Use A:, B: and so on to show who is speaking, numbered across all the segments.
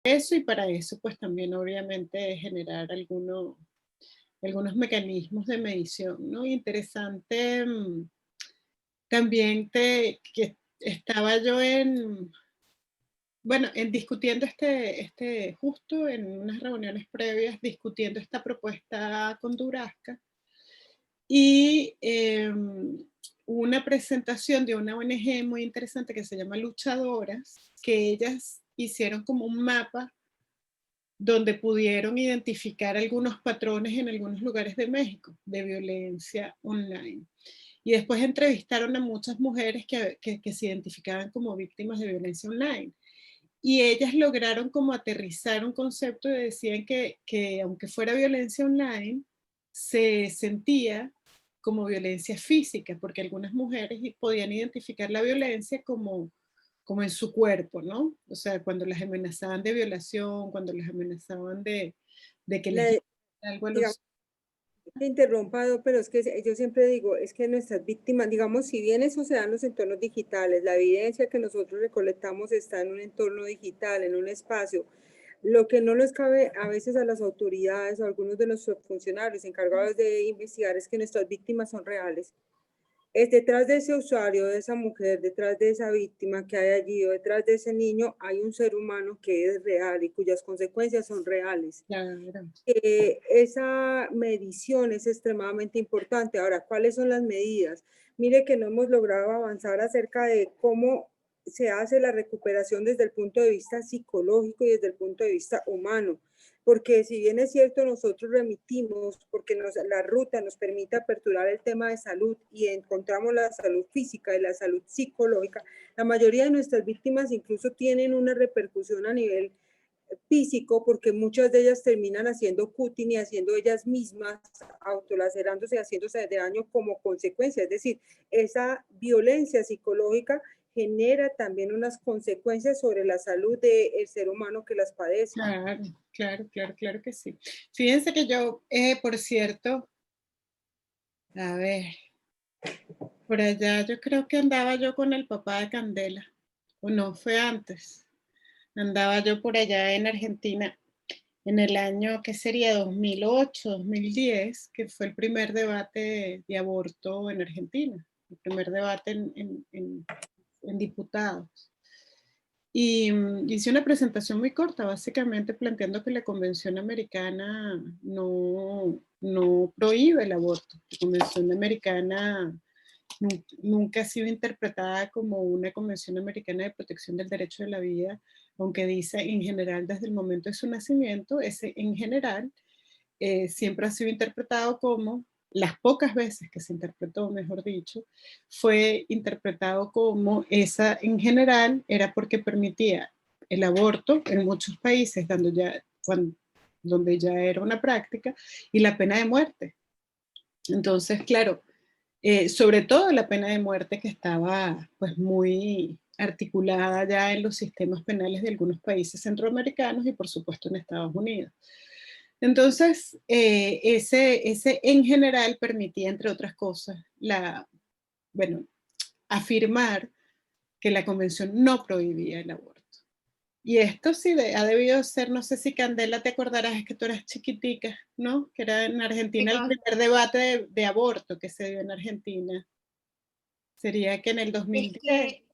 A: eso, y para eso pues también obviamente generar algunos mecanismos de medición, ¿no? Interesante, también que estaba yo bueno, en discutiendo justo en unas reuniones previas, discutiendo esta propuesta con Durasca, y una presentación de una ONG muy interesante que se llama Luchadoras, que ellas hicieron como un mapa donde pudieron identificar algunos patrones en algunos lugares de México de violencia online. Y después entrevistaron a muchas mujeres que se identificaban como víctimas de violencia online. Y ellas lograron como aterrizar un concepto y decían que aunque fuera violencia online, se sentía como violencia física, porque algunas mujeres podían identificar la violencia como en su cuerpo, ¿no? O sea, cuando las amenazaban de violación, cuando las amenazaban de que les
B: La,
A: algo a
B: digamos,
A: los...
B: te interrumpado, pero es que yo siempre digo, es que nuestras víctimas, digamos, si bien eso se da en los entornos digitales, la evidencia que nosotros recolectamos está en un entorno digital, en un espacio, lo que no les cabe a veces a las autoridades o a algunos de los funcionarios encargados de investigar es que nuestras víctimas son reales. Es detrás de ese usuario, de esa mujer, detrás de esa víctima que hay allí o detrás de ese niño, hay un ser humano que es real y cuyas consecuencias son reales.
A: Claro.
B: Esa medición es extremadamente importante. Ahora, ¿cuáles son las medidas? Mire que no hemos logrado avanzar acerca de cómo se hace la recuperación desde el punto de vista psicológico y desde el punto de vista humano. Porque si bien es cierto, nosotros remitimos, porque la ruta nos permite aperturar el tema de salud y encontramos la salud física y la salud psicológica, la mayoría de nuestras víctimas incluso tienen una repercusión a nivel físico, porque muchas de ellas terminan haciendo cutting y haciendo ellas mismas, autolacerándose y haciéndose daño como consecuencia. Es decir, esa violencia psicológica genera también unas consecuencias sobre la salud del ser humano que las padece.
A: Claro, claro, claro, claro que sí. Fíjense que yo, por cierto, a ver, por allá yo creo que andaba yo con el papá de Candela, o no, fue antes. Andaba yo por allá en Argentina en el año, ¿qué sería? 2008, 2010, que fue el primer debate de aborto en Argentina, el primer debate en diputados. Y hice una presentación muy corta, básicamente planteando que la Convención Americana no prohíbe el aborto. La Convención Americana nunca ha sido interpretada como una Convención Americana de Protección del Derecho de la Vida, aunque dice en general desde el momento de su nacimiento, ese en general siempre ha sido interpretado como, las pocas veces que se interpretó, mejor dicho, fue interpretado como esa en general era porque permitía el aborto en muchos países donde ya era una práctica, y la pena de muerte. Entonces, claro, sobre todo la pena de muerte, que estaba pues muy articulada ya en los sistemas penales de algunos países centroamericanos y por supuesto en Estados Unidos. Entonces, ese en general permitía, entre otras cosas, bueno, afirmar que la convención no prohibía el aborto. Y esto sí ha debido ser, no sé si Candela te acordarás, es que tú eras chiquitica, ¿no? Que era en Argentina el primer debate de aborto que se dio en Argentina. Sería que en el
C: Es
A: 2010.
C: que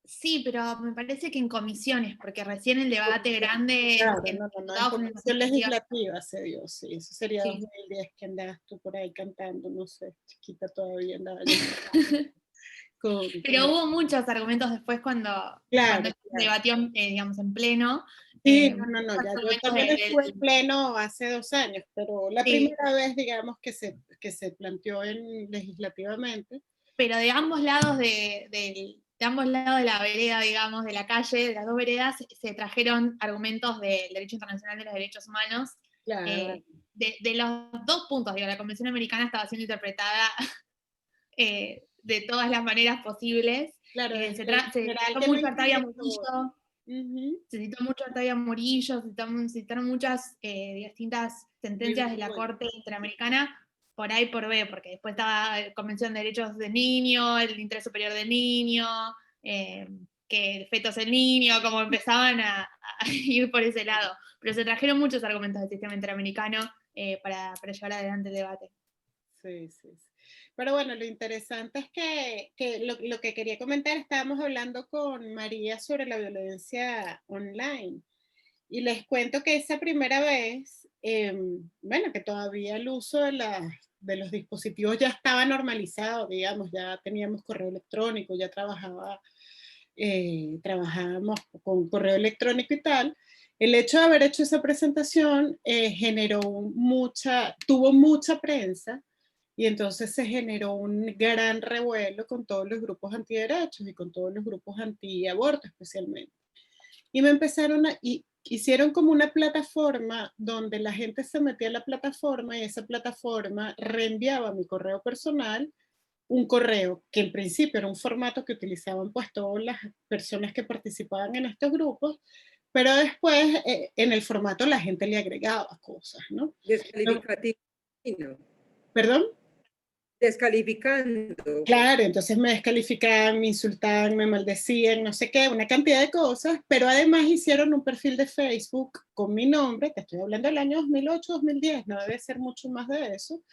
C: sí, pero me parece que en comisiones, porque recién el debate grande
A: Claro,
C: en
A: no, en
C: diputados fue en el
A: comisión
C: 2022.
A: legislativa se dio, sí, eso sería
C: Sí.
A: 2010, que andabas tú por ahí cantando, no sé, chiquita todavía andaba yo
C: Pero hubo muchos argumentos después cuando
A: claro,
C: se
A: claro.
C: debatió, digamos, en pleno.
A: Sí, no,
C: Muchos
A: ya yo
C: argumentos
A: también estuve en pleno hace 2 años, pero la
C: sí,
A: primera vez, digamos, que se planteó legislativamente.
C: pero de ambos lados de ambos lados de la vereda, digamos, de la calle, de las dos veredas, se trajeron argumentos del derecho internacional de los derechos humanos.
A: Claro,
C: De los dos puntos, digo, la Convención Americana estaba siendo interpretada de todas las maneras posibles.
A: claro,
C: Se
A: en general
C: citó
A: que no
C: mucho a Artavia
A: incluye el aborto.
C: Murillo,
A: Ujú.
C: se citó mucho a Artavia Murillo, se citaron muchas distintas sentencias de la
A: Bueno,
C: Corte Interamericana por A y por B, porque después estaba la Convención de Derechos del Niño, el Interés Superior del Niño, que el feto es el niño, como empezaban a ir por ese lado. Pero se trajeron muchos argumentos del sistema interamericano para llevar adelante el debate.
A: Sí, sí, sí. Pero bueno, lo interesante es que lo que quería comentar, estábamos hablando con María sobre la violencia online. Y les cuento que esa primera vez, bueno, que todavía el uso de los dispositivos ya estaba normalizado, digamos, ya teníamos correo electrónico, ya trabajábamos con correo electrónico y tal. El hecho de haber hecho esa presentación tuvo mucha prensa, y entonces se generó un gran revuelo con todos los grupos antiderechos y con todos los grupos antiaborto especialmente. Y hicieron como una plataforma donde la gente se metía a la plataforma y esa plataforma reenviaba a mi correo personal un correo que en principio era un formato que utilizaban pues todas las personas que participaban en estos grupos, pero después en el formato la gente le agregaba cosas, ¿no?
B: Descalificativo.
A: ¿Perdón?
B: Descalificando.
A: Claro, entonces me descalificaban, me insultaban, me maldecían, no sé qué, una cantidad de cosas, pero además hicieron un perfil de Facebook con mi nombre, que estoy hablando del año 2008, 2010, no debe ser mucho más de eso.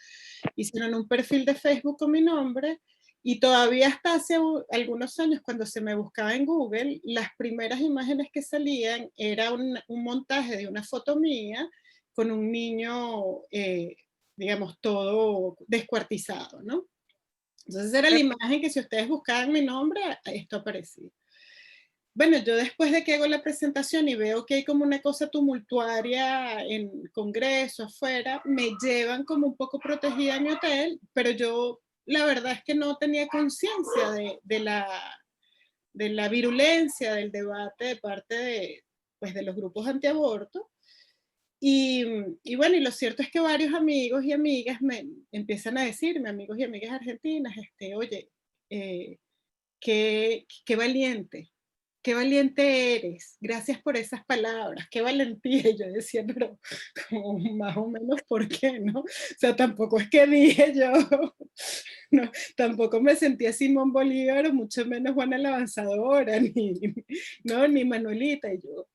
A: Hicieron un perfil de Facebook con mi nombre y todavía hasta hace algunos años, cuando se me buscaba en Google, las primeras imágenes que salían era un montaje de una foto mía con un niño, digamos, todo descuartizado, ¿no? Entonces era la imagen que si ustedes buscaban mi nombre, esto aparecía. Bueno, yo después de que hago la presentación y veo que hay como una cosa tumultuaria en Congreso, afuera, me llevan como un poco protegida a mi hotel, pero yo la verdad es que no tenía conciencia de la virulencia del debate de parte pues, de los grupos antiaborto. Y bueno, y lo cierto es que varios amigos y amigas me empiezan a decirme, amigos y amigas argentinas, oye, qué valiente eres, gracias por esas palabras, qué valentía. Y yo decía, pero como más o menos, ¿por qué, no? O sea, tampoco es que dije yo, no, tampoco me sentía Simón Bolívar, o mucho menos Juana la Avanzadora, ni Manuelita. Y yo,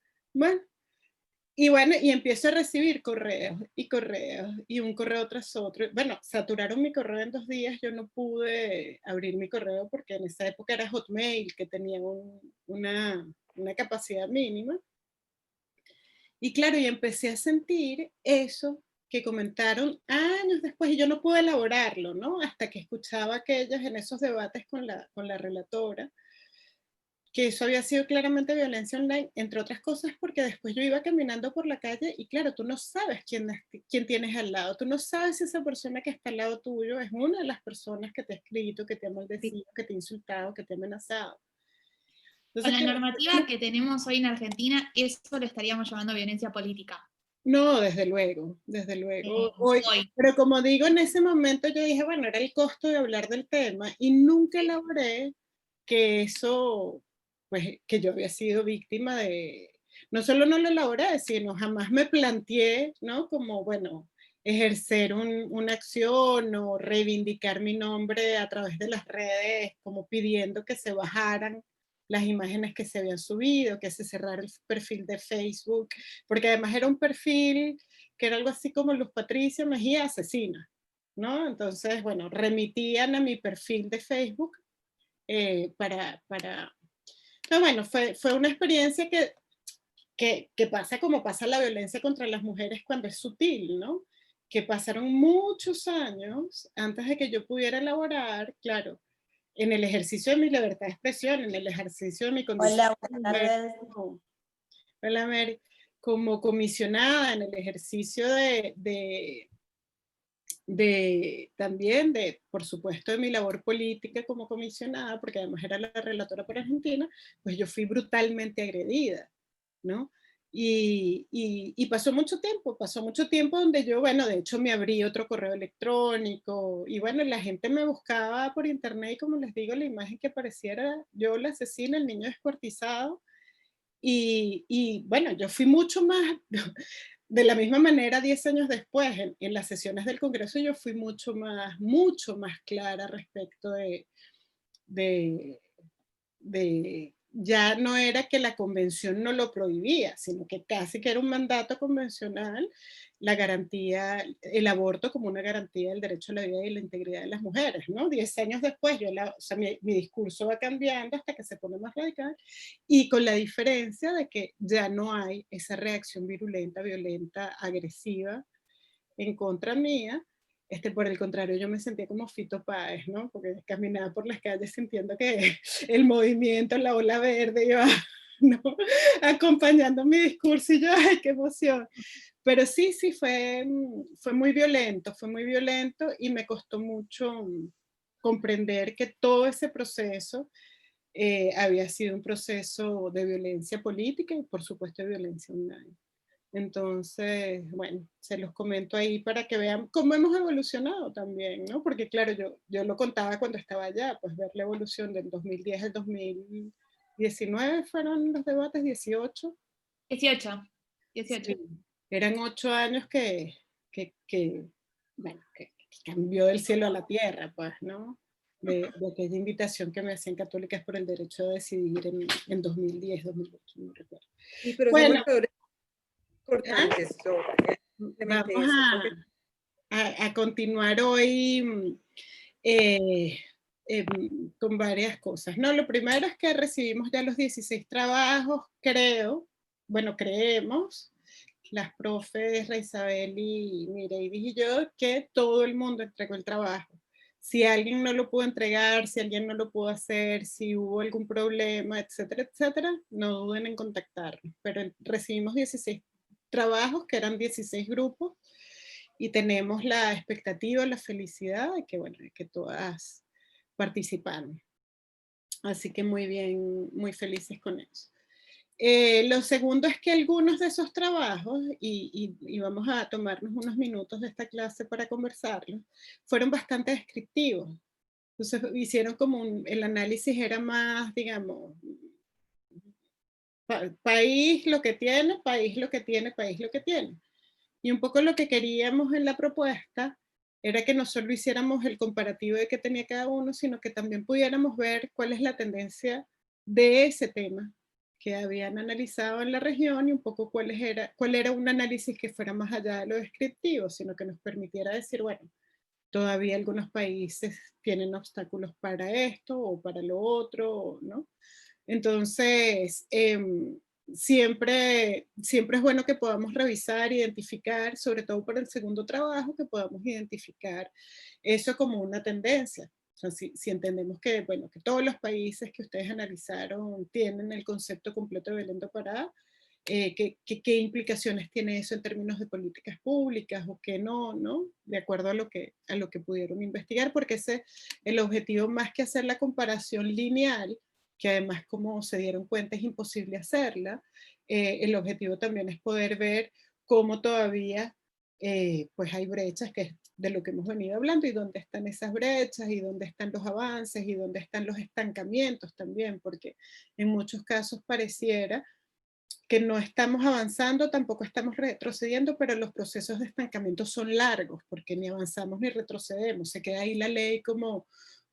A: bueno, y empiezo a recibir correos y correos y un correo tras otro. Bueno, saturaron mi correo en 2 días, yo no pude abrir mi correo porque en esa época era Hotmail, que tenía una capacidad mínima. Y claro, y empecé a sentir eso que comentaron años después y yo no pude elaborarlo, ¿no? Hasta que escuchaba aquellos en esos debates con la relatora, que eso había sido claramente violencia online, entre otras cosas porque después yo iba caminando por la calle y claro, tú no sabes quién tienes al lado, tú no sabes si esa persona que está al lado tuyo es una de las personas que te ha escrito, que te ha maldecido, que te ha insultado, que te ha amenazado.
C: Con
A: Entonces,
C: la normativa que tenemos hoy en Argentina, eso lo estaríamos llamando violencia política.
A: no, desde luego, desde luego. Hoy, pero como digo, en ese momento yo dije, bueno, era el costo de hablar del tema y nunca elaboré que eso, pues que yo había sido víctima de, no solo no lo elaboré, sino jamás me planteé, ¿no? Como, bueno, ejercer una acción o reivindicar mi nombre a través de las redes, como pidiendo que se bajaran las imágenes que se habían subido, que se cerrara el perfil de Facebook, porque además era un perfil que era algo así como Luz Patricia Mejía Asesina, ¿no? Entonces, bueno, remitían a mi perfil de Facebook Pero bueno, fue una experiencia que pasa como pasa la violencia contra las mujeres cuando es sutil, ¿no? Que pasaron muchos años antes de que yo pudiera elaborar, claro, en el ejercicio de mi libertad de expresión, en el ejercicio de mi condición
D: Hola, buenas tardes.
A: hola, Mary, como comisionada, en el ejercicio también por supuesto, de mi labor política como comisionada, porque además era la relatora por Argentina, pues yo fui brutalmente agredida, ¿no? Y pasó mucho tiempo donde yo, bueno, de hecho me abrí otro correo electrónico y bueno, la gente me buscaba por internet y como les digo, la imagen que apareciera yo la asesina, el niño descuartizado. Y bueno, yo fui mucho más, de la misma manera 10 años después, en las sesiones del Congreso, yo fui mucho más clara respecto de ya no era que la convención no lo prohibía, sino que casi que era un mandato convencional la garantía, el aborto como una garantía del derecho a la vida y la integridad de las mujeres, ¿no? 10 años después, o sea, mi discurso va cambiando hasta que se pone más radical, y con la diferencia de que ya no hay esa reacción virulenta, violenta, agresiva en contra mía. Por el contrario, yo me sentía como Fito Páez, ¿no? Porque caminaba por las calles sintiendo que el movimiento, la ola verde iba, ¿no? Acompañando mi discurso, y yo, ¡ay, qué emoción! Pero sí, sí, fue muy violento, y me costó mucho comprender que todo ese proceso había sido un proceso de violencia política y por supuesto de violencia online. Entonces, bueno, se los comento ahí para que vean cómo hemos evolucionado también, ¿no? Porque claro, yo lo contaba cuando estaba allá, pues ver la evolución del 2010 al 2019 fueron los debates, 18.
C: 18. 18.
A: Sí, eran 8 años bueno, que cambió del cielo a la tierra, pues, ¿no? De aquella invitación que me hacían Católicas por el Derecho a Decidir en 2010, 2008, no recuerdo.
B: Sí, pero son
A: Bueno,
B: marcadores
A: ¿ah?
B: importantes,
A: Vamos
B: simplemente eso. Creo que
A: a continuar hoy eh, con varias cosas, ¿no? Lo primero es que recibimos ya los 16 trabajos, creo, bueno, creemos, las profes Isabel y Mireidis y yo, que todo el mundo entregó el trabajo. Si alguien no lo pudo entregar, si alguien no lo pudo hacer, si hubo algún problema, etcétera, etcétera, no duden en contactarnos. Pero recibimos 16 trabajos, que eran 16 grupos, y tenemos la expectativa, la felicidad de que, bueno, de que todas participaron. Así que muy bien, muy felices con eso. Lo segundo es que algunos de esos trabajos, y vamos a tomarnos unos minutos de esta clase para conversarlos, fueron bastante descriptivos. Entonces hicieron como el análisis era más, digamos, país lo que tiene, país lo que tiene, país lo que tiene. Y un poco lo que queríamos en la propuesta era que no solo hiciéramos el comparativo de qué tenía cada uno, sino que también pudiéramos ver cuál es la tendencia de ese tema que habían analizado en la región, y un poco cuál era un análisis que fuera más allá de lo descriptivo, sino que nos permitiera decir, bueno, todavía algunos países tienen obstáculos para esto o para lo otro, ¿no? Entonces, siempre es bueno que podamos revisar, identificar, sobre todo para el segundo trabajo, que podamos identificar eso como una tendencia. O sea, si entendemos que, bueno, que todos los países que ustedes analizaron tienen el concepto completo de Belén do Pará, qué implicaciones tiene eso en términos de políticas públicas o qué no, ¿no? De acuerdo a lo que pudieron investigar, porque el objetivo, más que hacer la comparación lineal, que además, como se dieron cuenta, es imposible hacerla, el objetivo también es poder ver cómo todavía pues hay brechas, que es de lo que hemos venido hablando, y dónde están esas brechas, y dónde están los avances, y dónde están los estancamientos también, porque en muchos casos pareciera que no estamos avanzando, tampoco estamos retrocediendo, pero los procesos de estancamiento son largos, porque ni avanzamos ni retrocedemos, se queda ahí la ley como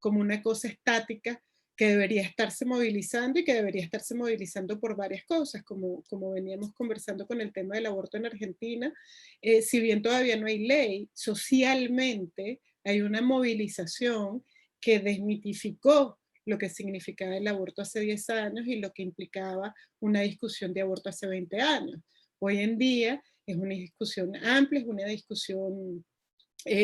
A: una cosa estática que debería estarse movilizando, y que debería estarse movilizando por varias cosas, como veníamos conversando con el tema del aborto en Argentina. Si bien todavía no hay ley, socialmente hay una movilización que desmitificó lo que significaba el aborto hace 10 años y lo que implicaba una discusión de aborto hace 20 años. Hoy en día es una discusión amplia, es una discusión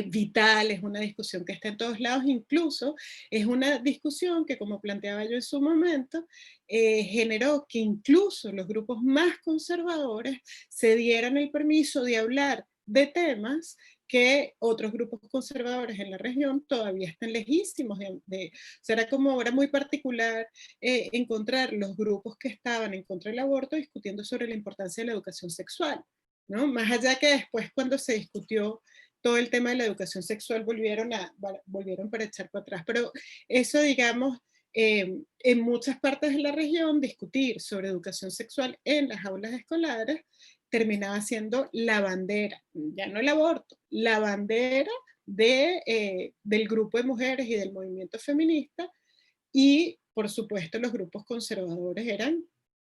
A: vital, es una discusión que está en todos lados, incluso es una discusión que, como planteaba yo en su momento, generó que incluso los grupos más conservadores se dieran el permiso de hablar de temas que otros grupos conservadores en la región todavía están lejísimos o sea, era como ahora muy particular encontrar los grupos que estaban en contra del aborto discutiendo sobre la importancia de la educación sexual, ¿no? Más allá que después, cuando se discutió todo el tema de la educación sexual, volvieron para echar para atrás. Pero eso, digamos, en muchas partes de la región, discutir sobre educación sexual en las aulas escolares terminaba siendo la bandera, ya no el aborto, la bandera del grupo de mujeres y del movimiento feminista, y por supuesto, los grupos conservadores eran,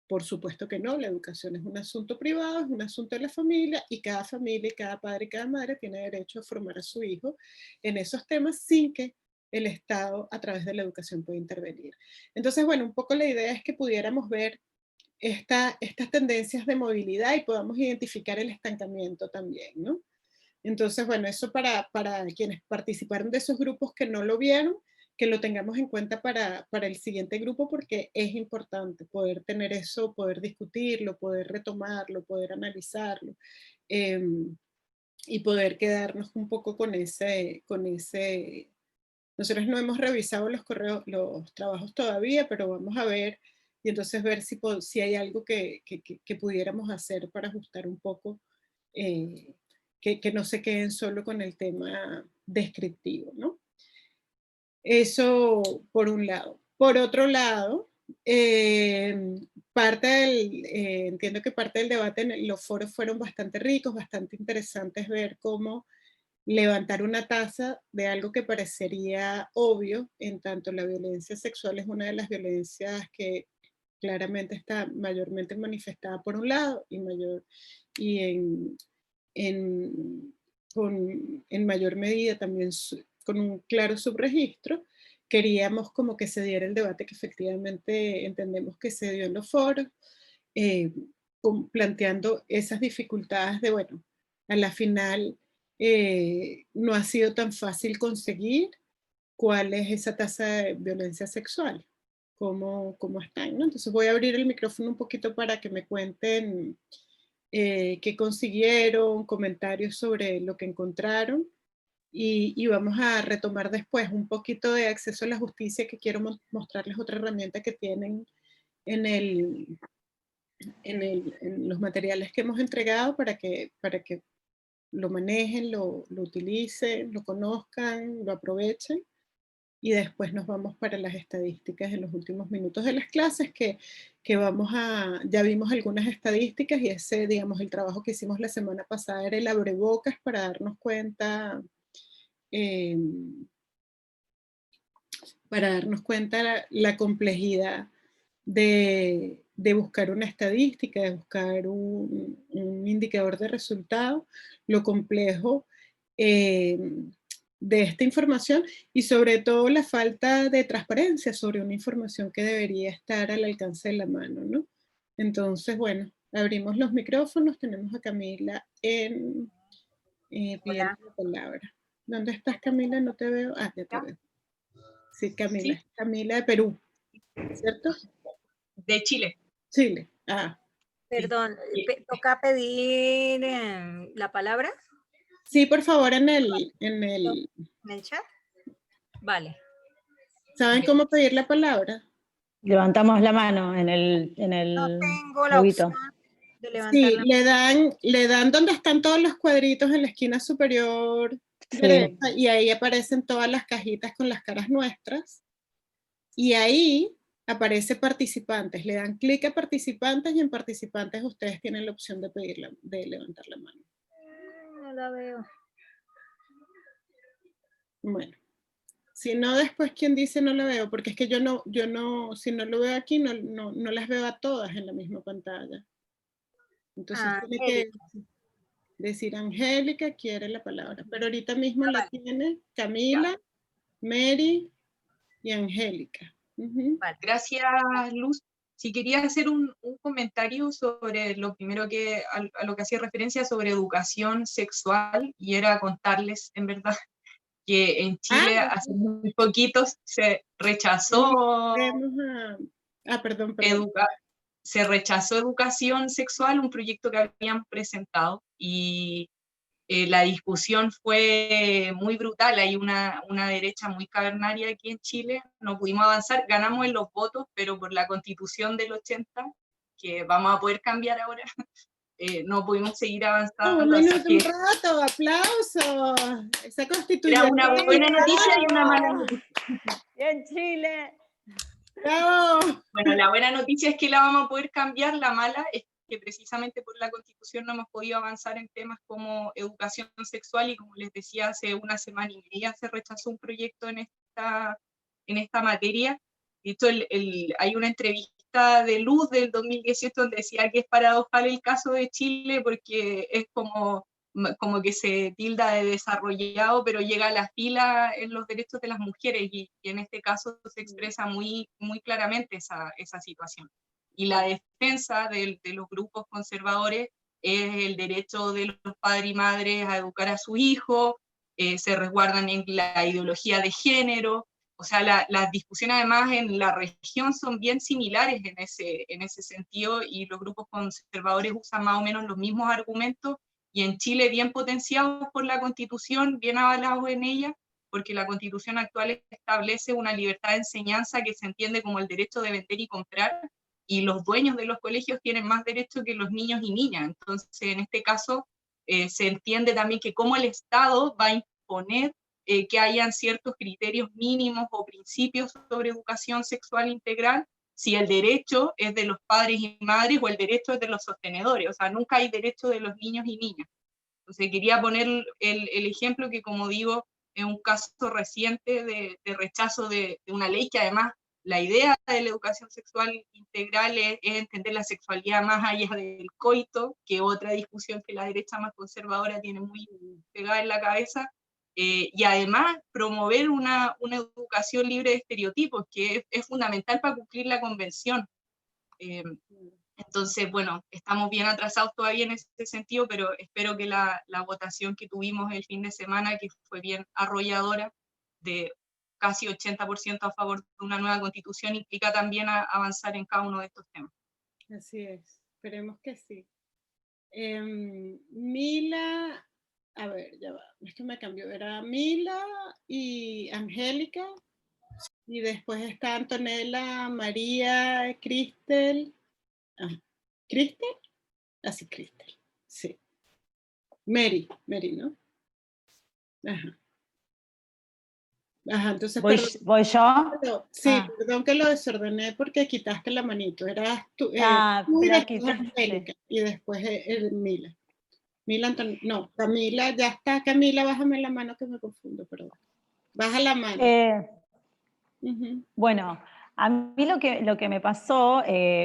A: por supuesto que no, la educación es un asunto privado, es un asunto de la familia, y cada familia, y cada padre y cada madre tiene derecho a formar a su hijo en esos temas sin que el Estado a través de la educación pueda intervenir. Entonces, bueno, un poco la idea es que pudiéramos ver estas tendencias de movilidad y podamos identificar el estancamiento también, ¿no? Entonces, bueno, eso para quienes participaron de esos grupos que no lo vieron, que lo tengamos en cuenta para el siguiente grupo, porque es importante poder tener eso, poder discutirlo, poder retomarlo, poder analizarlo, y poder quedarnos un poco con ese. Nosotros no hemos revisado los trabajos todavía, pero vamos a ver, y entonces ver si hay algo que pudiéramos hacer para ajustar un poco, eh, que no se queden solo con el tema descriptivo, ¿no? Eso por un lado. Por otro lado, entiendo que parte del debate en los foros fueron bastante ricos, bastante interesantes ver cómo levantar una tasa de algo que parecería obvio, en tanto la violencia sexual es una de las violencias que claramente está mayormente manifestada por un lado y en, en mayor medida también con un claro subregistro. Queríamos como que se diera el debate que efectivamente entendemos que se dio en los foros, eh, planteando esas dificultades de, bueno, a la final no ha sido tan fácil conseguir cuál es esa tasa de violencia sexual, cómo están, ¿no? Entonces voy a abrir el micrófono un poquito para que me cuenten qué consiguieron, comentarios sobre lo que encontraron, y vamos a retomar después un poquito de acceso a la justicia, que quiero mostrarles otra herramienta que tienen en, en los materiales que hemos entregado para que lo manejen, lo utilicen, lo conozcan, lo aprovechen. Y después nos vamos para las estadísticas en los últimos minutos de las clases, que ya vimos algunas estadísticas, y ese, digamos, el trabajo que hicimos la semana pasada era el abrebocas para darnos cuenta, eh, la complejidad de buscar una estadística, de buscar un indicador de resultado, lo complejo eh, de esta información, y sobre todo la falta de transparencia sobre una información que debería estar al alcance de la mano, ¿no? Entonces, bueno, abrimos los micrófonos, tenemos a Camila pidiendo
D: Hola.
A: la palabra. ¿Dónde estás, Camila? No te veo. Ah, ya te veo. Sí, Camila.
D: Sí,
A: Camila de Perú, ¿cierto?
D: de Chile.
A: Chile. Ah,
D: Sí.
E: Perdón, ¿toca pedir la palabra
A: sí, por favor, en
E: en el chat? Vale.
A: ¿saben cómo pedir la palabra?
F: Levantamos la mano en el
E: No tengo la
F: loguito.
E: opción de levantar
A: Sí,
E: la
A: le dan donde están todos los cuadritos en la esquina superior derecha, y ahí aparecen todas las cajitas con las caras nuestras, y ahí aparece participantes. Le dan clic a participantes, y en participantes ustedes tienen la opción de de levantar la mano.
E: No la veo.
A: Bueno, si no, después quien dice no la veo, porque es que yo no, si no lo veo aquí, no las veo a todas en la misma pantalla. Entonces tiene que decir Angélica quiere la palabra, pero ahorita mismo la tiene Camila, Mary y Angélica.
E: Vale.
D: Gracias, Luz. Si quería hacer un comentario sobre lo primero a lo que hacía referencia sobre educación sexual, y era contarles, en verdad, que en Chile hace muy poquitos se rechazó
A: perdón.
D: Se rechazó educación sexual, un proyecto que habían presentado, y la discusión fue muy brutal. Hay una derecha muy cavernaria aquí en Chile, no pudimos avanzar, ganamos en los votos, pero por la Constitución del 80, que vamos a poder cambiar ahora, no pudimos seguir avanzando.
A: Un rato, aplausos. Esa Constitución.
D: Era una buena noticia y una mala noticia.
F: ¡En Chile!
A: ¡Bravo!
D: Bueno, la buena noticia es que la vamos a poder cambiar, la mala es que precisamente por la Constitución no hemos podido avanzar en temas como educación sexual, y como les decía, hace una semana y media se rechazó un proyecto en esta materia, De hecho, hay una entrevista de Luz del 2018 donde decía que es paradojal el caso de Chile porque es como que se tilda de desarrollado, pero llega a la fila en los derechos de las mujeres, y en este caso se expresa muy, muy claramente esa situación. Y la defensa de los grupos conservadores es el derecho de los padres y madres a educar a sus hijos, se resguardan en la ideología de género. O sea, las discusiones además en la región son bien similares en ese sentido, y los grupos conservadores usan más o menos los mismos argumentos, y en Chile bien potenciados por la Constitución, bien avalados en ella, porque la Constitución actual establece una libertad de enseñanza que se entiende como el derecho de vender y comprar, y los dueños de los colegios tienen más derecho que los niños y niñas. Entonces, en este caso, se entiende también que cómo el Estado va a imponer que hayan ciertos criterios mínimos o principios sobre educación sexual integral, si el derecho es de los padres y madres o el derecho es de los sostenedores. O sea, nunca hay derecho de los niños y niñas. Entonces quería poner el ejemplo que, como digo, es un caso reciente de rechazo de una ley que además la idea de la educación sexual integral es entender la sexualidad más allá del coito, que otra discusión que la derecha más conservadora tiene muy pegada en la cabeza, y además promover una educación libre de estereotipos, que es fundamental para cumplir la convención. Entonces, bueno, estamos bien atrasados todavía en ese sentido, pero espero que la votación que tuvimos el fin de semana, que fue bien arrolladora, de casi 80% a favor de una nueva constitución, implica también avanzar en cada uno de estos temas.
A: Así es, esperemos que sí. Mila, a ver, ya va, esto me cambió, era Mila y Angélica, y después está Antonella, María, Cristel. ¿Cristel? Así, Cristel, sí. Mary, ¿no? Ajá. Ajá, entonces,
F: ¿Voy yo?
A: Sí, perdón que lo desordené porque quitaste la manito. Eras tú, tú y
F: la
A: después
F: quité,
A: Angélica,
F: sí.
A: y después Mila. No, Camila, ya está. Camila, bájame la mano que me confundo, perdón. Baja la mano.
F: Bueno, a mí lo que me pasó,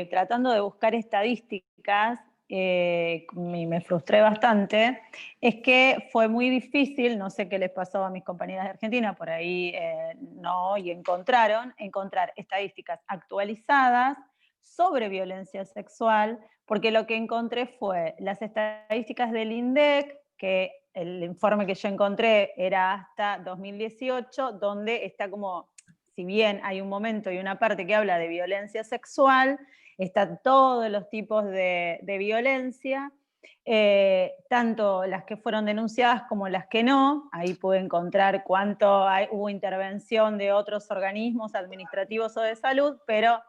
F: tratando de buscar estadísticas, me frustré bastante, es que fue muy difícil, no sé qué les pasó a mis compañeras de Argentina, por ahí no, y encontrar estadísticas actualizadas sobre violencia sexual, porque lo que encontré fue las estadísticas del INDEC, que el informe que yo encontré era hasta 2018, donde está como, si bien hay un momento y una parte que habla de violencia sexual, están todos los tipos de violencia, tanto las que fueron denunciadas como las que no. Ahí pude encontrar cuánto hubo intervención de otros organismos administrativos o de salud, pero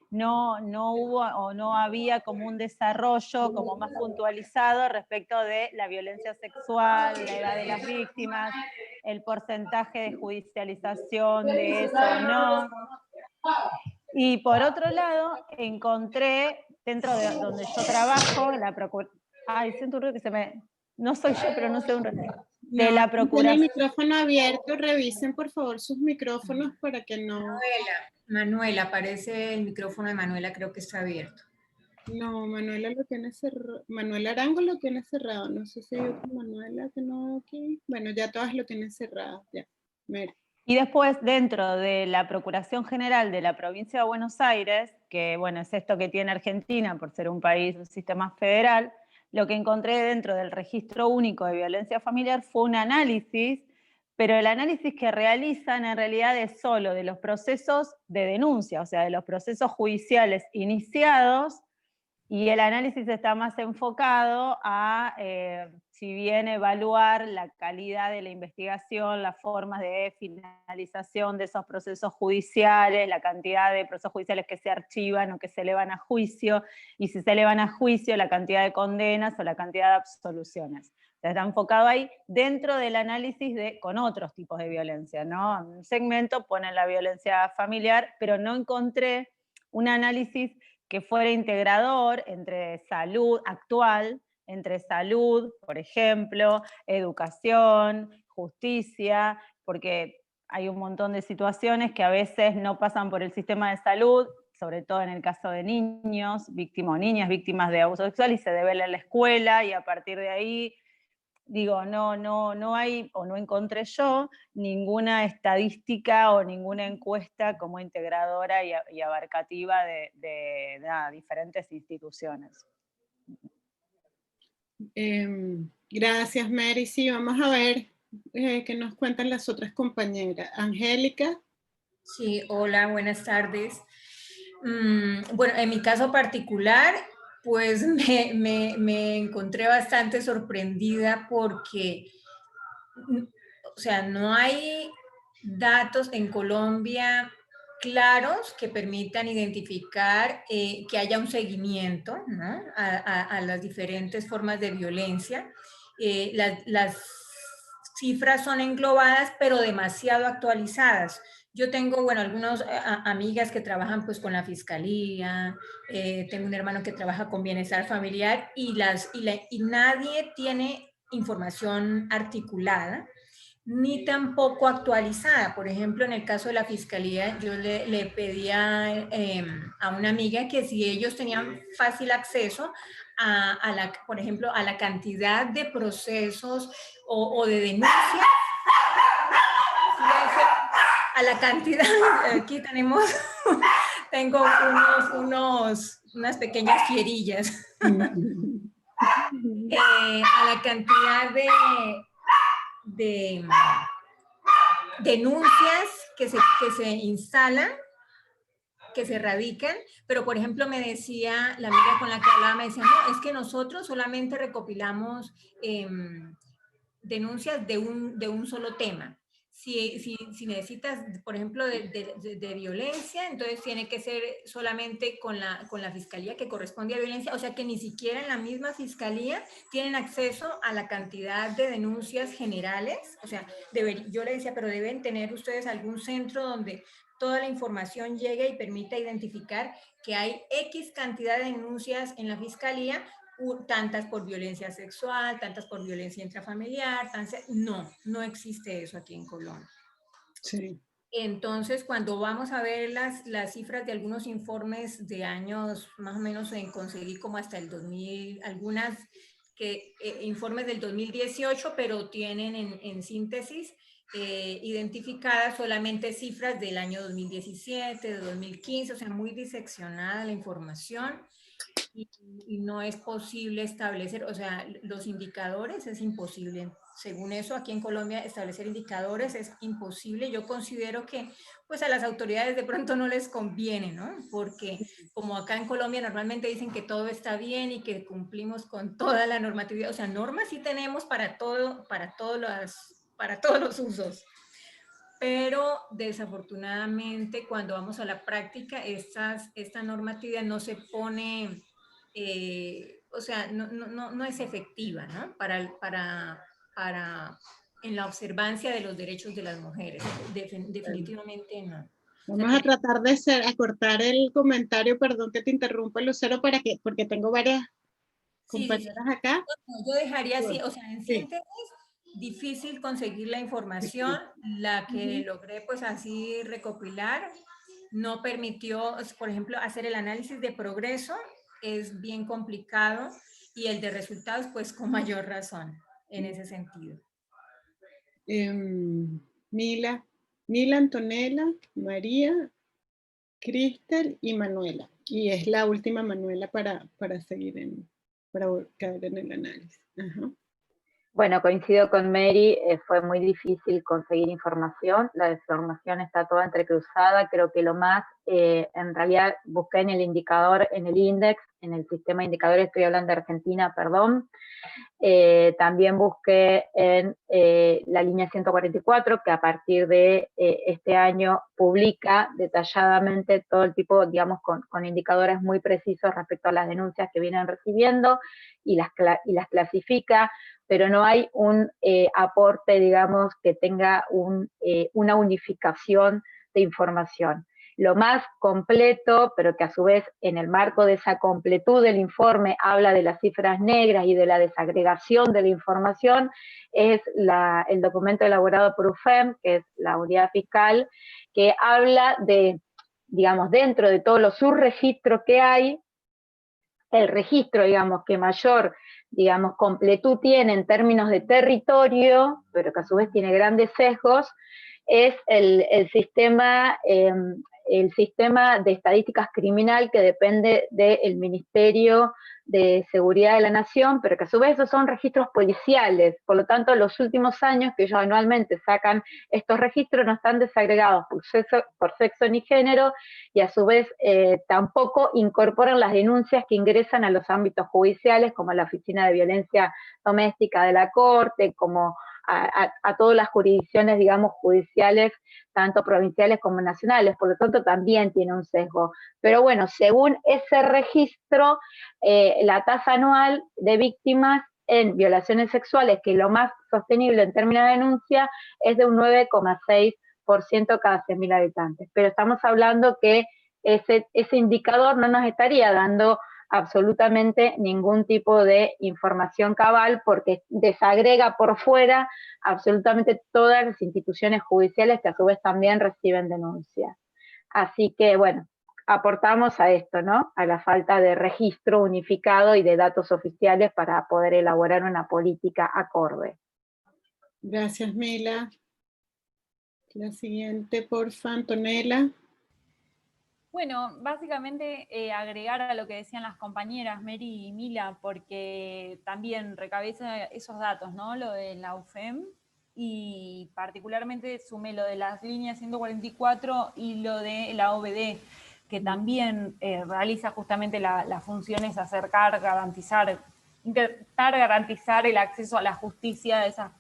F: no hubo o no había como un desarrollo como más puntualizado respecto de la violencia sexual, la edad de las víctimas, el porcentaje de judicialización de eso o no. Y por otro lado, encontré, dentro de donde yo trabajo, la Procuración... Ay, siento un ruido que se me... No soy yo, pero no sé un ruido. De la Procuración...
A: Tienen el micrófono abierto, revisen por favor sus micrófonos para que no...
G: Manuela, aparece el micrófono de Manuela, creo que está abierto.
A: No, Manuela lo tiene cerrado. Manuela Arango lo tiene cerrado. No sé si hay otra Manuela que no aquí. Bueno, ya todas lo tienen cerrado. Ya. Mira.
F: Y después, dentro de la Procuración General de la Provincia de Buenos Aires, que bueno, es esto que tiene Argentina por ser un país, un sistema federal, lo que encontré dentro del Registro Único de Violencia Familiar fue un análisis, pero el análisis que realizan en realidad es solo de los procesos de denuncia, o sea, de los procesos judiciales iniciados, y el análisis está más enfocado a, si bien evaluar la calidad de la investigación, las formas de finalización de esos procesos judiciales, la cantidad de procesos judiciales que se archivan o que se elevan a juicio, y si se elevan a juicio, la cantidad de condenas o la cantidad de absoluciones. Entonces está enfocado ahí dentro del análisis con otros tipos de violencia, ¿no? En un segmento ponen la violencia familiar, pero no encontré un análisis que fuera integrador entre salud actual, entre salud, por ejemplo, educación, justicia, porque hay un montón de situaciones que a veces no pasan por el sistema de salud, sobre todo en el caso de niños, víctimas o niñas víctimas de abuso sexual, y se devela en la escuela, y a partir de ahí, digo, no hay, o no encontré yo, ninguna estadística o ninguna encuesta como integradora y abarcativa de diferentes instituciones.
A: Gracias, Mary. Sí, vamos a ver qué nos cuentan las otras compañeras. Angélica.
G: Sí, hola, buenas tardes. Bueno, en mi caso particular, pues me encontré bastante sorprendida porque, o sea, no hay datos en Colombia claros que permitan identificar que haya un seguimiento, ¿no?, a las diferentes formas de violencia. Las cifras son englobadas, pero demasiado actualizadas. Yo tengo, bueno, algunas amigas que trabajan pues con la fiscalía, tengo un hermano que trabaja con bienestar familiar y nadie tiene información articulada ni tampoco actualizada. Por ejemplo, en el caso de la fiscalía, yo le pedía a una amiga que si ellos tenían fácil acceso por ejemplo, a la cantidad de procesos o de denuncias, a la cantidad, aquí tengo unas pequeñas fierillas, a la cantidad de denuncias que se instalan, que se radican, pero por ejemplo me decía la amiga con la que hablaba, me decía, no, es que nosotros solamente recopilamos denuncias de un solo tema. Si necesitas, por ejemplo, de violencia, entonces tiene que ser solamente con la fiscalía que corresponde a violencia, o sea que ni siquiera en la misma fiscalía tienen acceso a la cantidad de denuncias generales. O sea, yo le decía, pero deben tener ustedes algún centro donde toda la información llegue y permita identificar que hay X cantidad de denuncias en la fiscalía, tantas por violencia sexual, tantas por violencia intrafamiliar, no existe eso aquí en Colombia.
A: Sí.
G: Entonces, cuando vamos a ver las cifras de algunos informes de años, más o menos conseguí como hasta el 2000, algunas informes del 2018, pero tienen en síntesis identificadas solamente cifras del año 2017, de 2015, o sea, muy diseccionada la información. Y no es posible establecer, o sea, los indicadores es imposible. Según eso, aquí en Colombia establecer indicadores es imposible. Yo considero que pues a las autoridades de pronto no les conviene, ¿no? Porque como acá en Colombia normalmente dicen que todo está bien y que cumplimos con toda la normatividad, o sea, normas sí tenemos para todos los usos. Pero desafortunadamente cuando vamos a la práctica, esta normatividad no se pone, o sea, no es efectiva, ¿no? Para en la observancia de los derechos de las mujeres. Definitivamente no.
A: Vamos a tratar de acortar el comentario, perdón que te interrumpa, Lucero, porque tengo varias compañeras acá.
G: Yo dejaría así, o sea, en síntesis, difícil conseguir la información, la que logré pues así recopilar, no permitió, por ejemplo, hacer el análisis de progreso, es bien complicado, y el de resultados pues con mayor razón en ese sentido.
A: Mila, Antonella, María, Cristel y Manuela. Y es la última Manuela para seguir para caer en el análisis. Ajá.
E: Bueno, coincido con Mary, fue muy difícil conseguir información, la información está toda entrecruzada, creo que lo más, en realidad busqué en el indicador, en el index, en el sistema de indicadores, estoy hablando de Argentina, perdón, también busqué en la línea 144, que a partir de este año publica detalladamente todo el tipo, digamos, con indicadores muy precisos respecto a las denuncias que vienen recibiendo y las clasifica, pero no hay un aporte, digamos, que tenga una unificación de información. lo más completo, pero que a su vez en el marco de esa completud del informe habla de las cifras negras y de la desagregación de la información, es el documento elaborado por UFEM, que es la unidad fiscal, que habla de, digamos, dentro de todos los subregistros que hay, el registro, digamos, que mayor, digamos, completud tiene en términos de territorio, pero que a su vez tiene grandes sesgos, es el sistema de estadísticas criminal que depende del Ministerio de Seguridad de la Nación, pero que a su vez esos son registros policiales. Por lo tanto, los últimos años que ellos anualmente sacan estos registros no están desagregados por sexo ni género, y a su vez tampoco incorporan las denuncias que ingresan a los ámbitos judiciales, como la Oficina de Violencia Doméstica de la Corte, como a todas las jurisdicciones, digamos, judiciales, tanto provinciales como nacionales. Por lo tanto, también tiene un sesgo. Pero bueno, según ese registro, la tasa anual de víctimas en violaciones sexuales, que es lo más sostenible en términos de denuncia, es de un 9,6% cada 100.000 habitantes. Pero estamos hablando que ese indicador no nos estaría dando absolutamente ningún tipo de información cabal, porque desagrega por fuera absolutamente todas las instituciones judiciales que a su vez también reciben denuncias. Así que, bueno, aportamos a esto, ¿no? A la falta de registro unificado y de datos oficiales para poder elaborar una política acorde.
A: Gracias, Mila. La siguiente, porfa, Antonella.
F: Bueno, básicamente agregar a lo que decían las compañeras Mary y Mila, porque también recabé esos datos, ¿no? Lo de la UFEM, y particularmente sumé lo de las líneas 144 y lo de la OBD, que también realiza justamente la función es acercar, intentar garantizar el acceso a la justicia de esas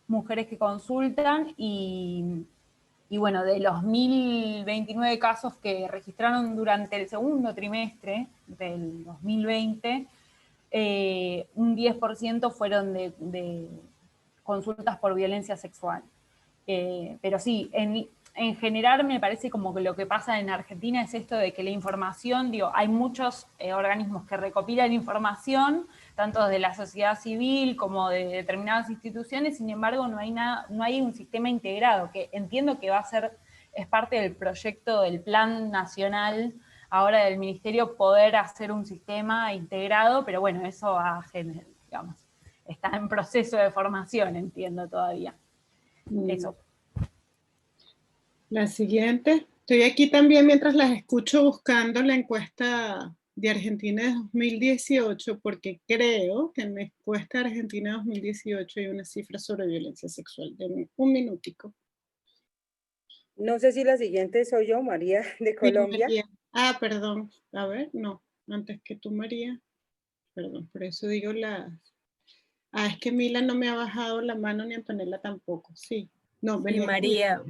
F: mujeres que consultan. Y bueno, de los 1.029 casos que registraron durante el segundo trimestre del 2020, un 10% fueron de consultas por violencia sexual. Pero sí, en general me parece como que lo que pasa en Argentina es esto de que la información, hay muchos organismos que recopilan información, tanto de la sociedad civil como de determinadas instituciones, sin embargo no hay un sistema integrado, que entiendo que es parte del proyecto del Plan Nacional ahora del Ministerio, poder hacer un sistema integrado, pero bueno, eso está en proceso de formación, entiendo todavía. Eso.
A: La siguiente. Estoy aquí también mientras las escucho buscando la encuesta de Argentina de 2018, porque creo que en la encuesta de Argentina de 2018 hay una cifra sobre violencia sexual. Denme un minutico.
B: No sé si la siguiente soy yo, María, de Colombia.
A: María. Ah, perdón. A ver, no. Antes que tú, María. Perdón, por eso digo las... Ah, es que Mila no me ha bajado la mano, ni Antonella tampoco. Sí. No,
H: sí, María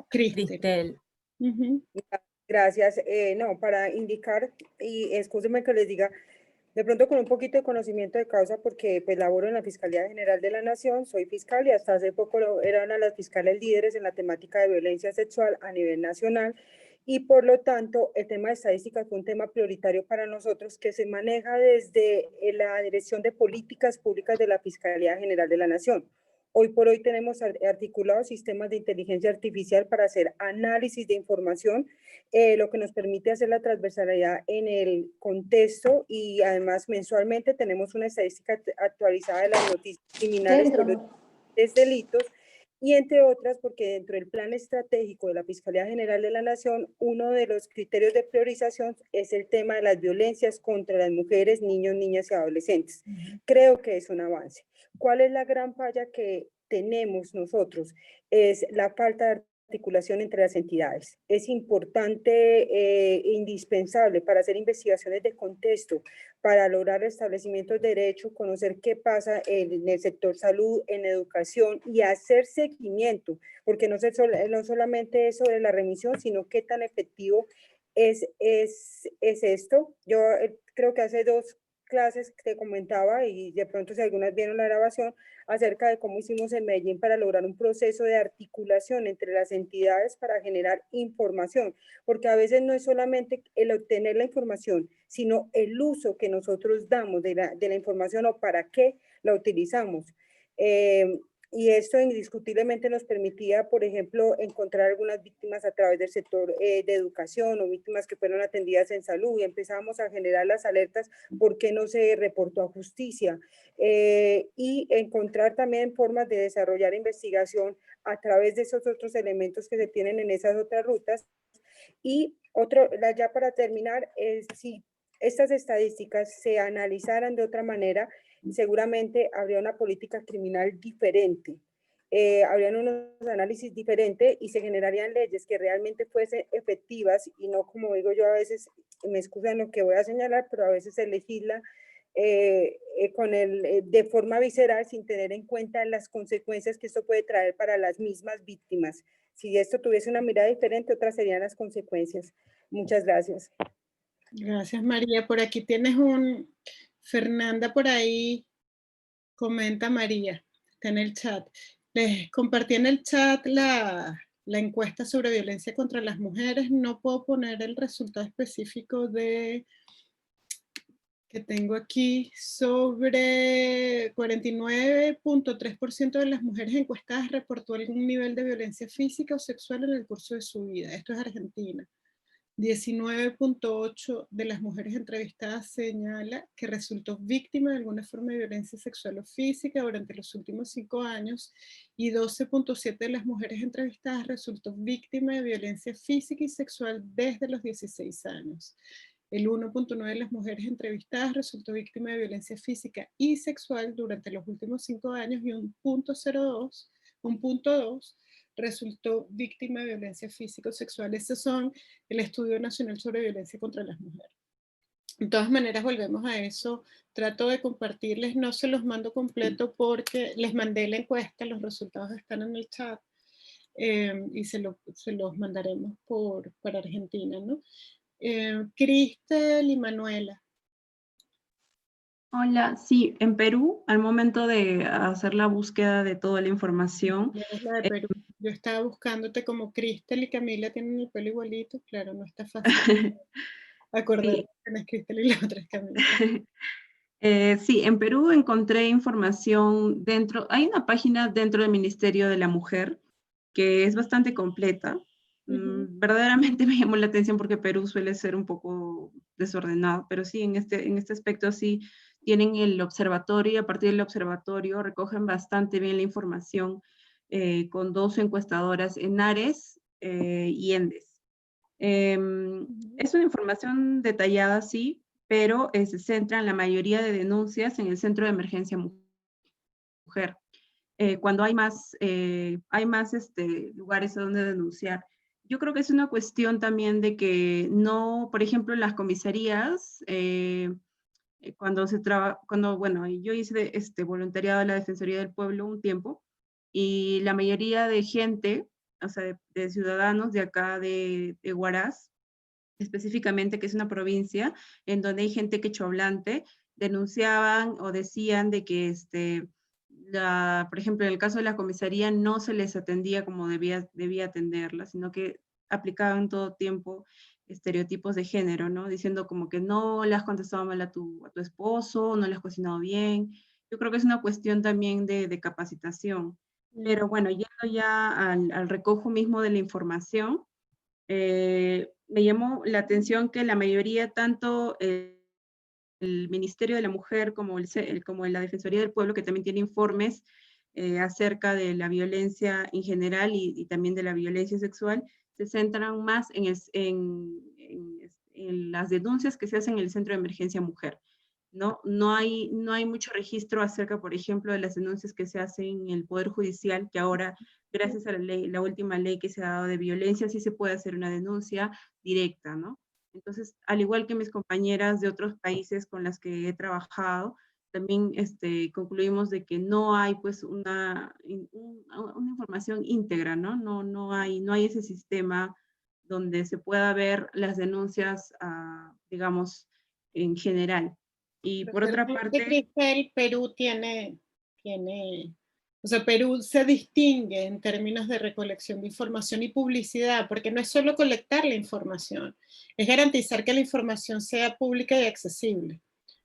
A: Cristel.
B: Gracias. No, para indicar, y excúsenme que les diga, de pronto con un poquito de conocimiento de causa, porque pues laboro en la Fiscalía General de la Nación, soy fiscal y hasta hace poco era una de las fiscales líderes en la temática de violencia sexual a nivel nacional, y por lo tanto el tema de estadística fue un tema prioritario para nosotros que se maneja desde la Dirección de Políticas Públicas de la Fiscalía General de la Nación. Hoy por hoy tenemos articulados sistemas de inteligencia artificial para hacer análisis de información, lo que nos permite hacer la transversalidad en el contexto, y además mensualmente tenemos una estadística actualizada de las noticias criminales por los delitos, y entre otras porque dentro del plan estratégico de la Fiscalía General de la Nación, uno de los criterios de priorización es el tema de las violencias contra las mujeres, niños, niñas y adolescentes. Creo que es un avance. ¿Cuál es la gran falla que tenemos nosotros? Es la falta de articulación entre las entidades. Es importante e indispensable para hacer investigaciones de contexto, para lograr establecimientos de derecho, conocer qué pasa en el sector salud, en educación, y hacer seguimiento, porque no solamente es sobre la remisión, sino qué tan efectivo es esto. Yo creo que hace clases que te comentaba, y de pronto si algunas vieron la grabación, acerca de cómo hicimos en Medellín para lograr un proceso de articulación entre las entidades para generar información, porque a veces no es solamente el obtener la información, sino el uso que nosotros damos de la información o para qué la utilizamos. Y esto indiscutiblemente nos permitía, por ejemplo, encontrar algunas víctimas a través del sector de educación o víctimas que fueron atendidas en salud, y empezamos a generar las alertas por qué no se reportó a justicia, y encontrar también formas de desarrollar investigación a través de esos otros elementos que se tienen en esas otras rutas. Y otro, ya para terminar, si estas estadísticas se analizaran de otra manera, seguramente habría una política criminal diferente, habrían unos análisis diferentes y se generarían leyes que realmente fuesen efectivas y no, como digo yo, a veces, me excusan lo que voy a señalar, pero a veces se legisla de forma visceral sin tener en cuenta las consecuencias que esto puede traer para las mismas víctimas. Si esto tuviese una mirada diferente, otras serían las consecuencias. Muchas gracias.
A: Gracias, María. Por aquí tienes Fernanda por ahí, comenta María, está en el chat. Les compartí en el chat la encuesta sobre violencia contra las mujeres. No puedo poner el resultado específico que tengo aquí. Sobre 49.3% de las mujeres encuestadas reportó algún nivel de violencia física o sexual en el curso de su vida. Esto es Argentina. 19.8% de las mujeres entrevistadas señala que resultó víctima de alguna forma de violencia sexual o física durante los últimos 5 años, y 12.7% de las mujeres entrevistadas resultó víctima de violencia física y sexual desde los 16 años. El 1.9% de las mujeres entrevistadas resultó víctima de violencia física y sexual durante los últimos 5 años, y 1.2% resultó víctima de violencia física o sexual. Estos son el Estudio Nacional sobre Violencia contra las Mujeres. De todas maneras, volvemos a eso. Trato de compartirles, no se los mando completo porque les mandé la encuesta, los resultados están en el chat, y se los mandaremos para Argentina, ¿no? Cristel y Manuela.
H: Hola, sí, en Perú, al momento de hacer la búsqueda de toda la información,
A: Es la de Perú. Yo estaba buscándote como Cristel y Camila tienen el pelo igualito. Claro, no está fácil acordar
H: sí.
A: que una es Cristel y la otra es Camila.
H: Sí, en Perú encontré información hay una página dentro del Ministerio de la Mujer que es bastante completa. Verdaderamente me llamó la atención porque Perú suele ser un poco desordenado, pero sí, en este aspecto sí tienen el observatorio, y a partir del observatorio recogen bastante bien la información con 2 encuestadoras, ENARES y ENDES. Es una información detallada, sí, pero se centra en la mayoría de denuncias en el Centro de Emergencia Mujer. Cuando hay más lugares a donde denunciar. Yo creo que es una cuestión también de que no, por ejemplo, en las comisarías, bueno, yo hice voluntariado en la Defensoría del Pueblo un tiempo, y la mayoría de gente, o sea, de ciudadanos de acá de Huaraz, específicamente, que es una provincia en donde hay gente quechohablante, denunciaban o decían de que, por ejemplo, en el caso de la comisaría no se les atendía como debía atenderla, sino que aplicaban todo tiempo estereotipos de género, ¿no? Diciendo como que no le has contestado mal a tu esposo, no le has cocinado bien. Yo creo que es una cuestión también de capacitación. Pero bueno, yendo ya al recojo mismo de la información, me llamó la atención que la mayoría, tanto el Ministerio de la Mujer como la Defensoría del Pueblo, que también tiene informes acerca de la violencia en general y también de la violencia sexual, se centran más en las denuncias que se hacen en el Centro de Emergencia Mujer. No hay mucho registro acerca, por ejemplo, de las denuncias que se hacen en el Poder Judicial, que ahora, gracias a la última ley que se ha dado de violencia, sí se puede hacer una denuncia directa, ¿no? Entonces, al igual que mis compañeras de otros países con las que he trabajado, también concluimos de que no hay pues una información íntegra, ¿no? No hay ese sistema donde se pueda ver las denuncias, digamos, en general. Y
A: Pero
H: por otra
A: ciertamente,
H: parte,
A: Cristel, Perú o sea, Perú se distingue en términos de recolección de información y publicidad, porque no es solo colectar la información, es garantizar que la información sea pública y accesible,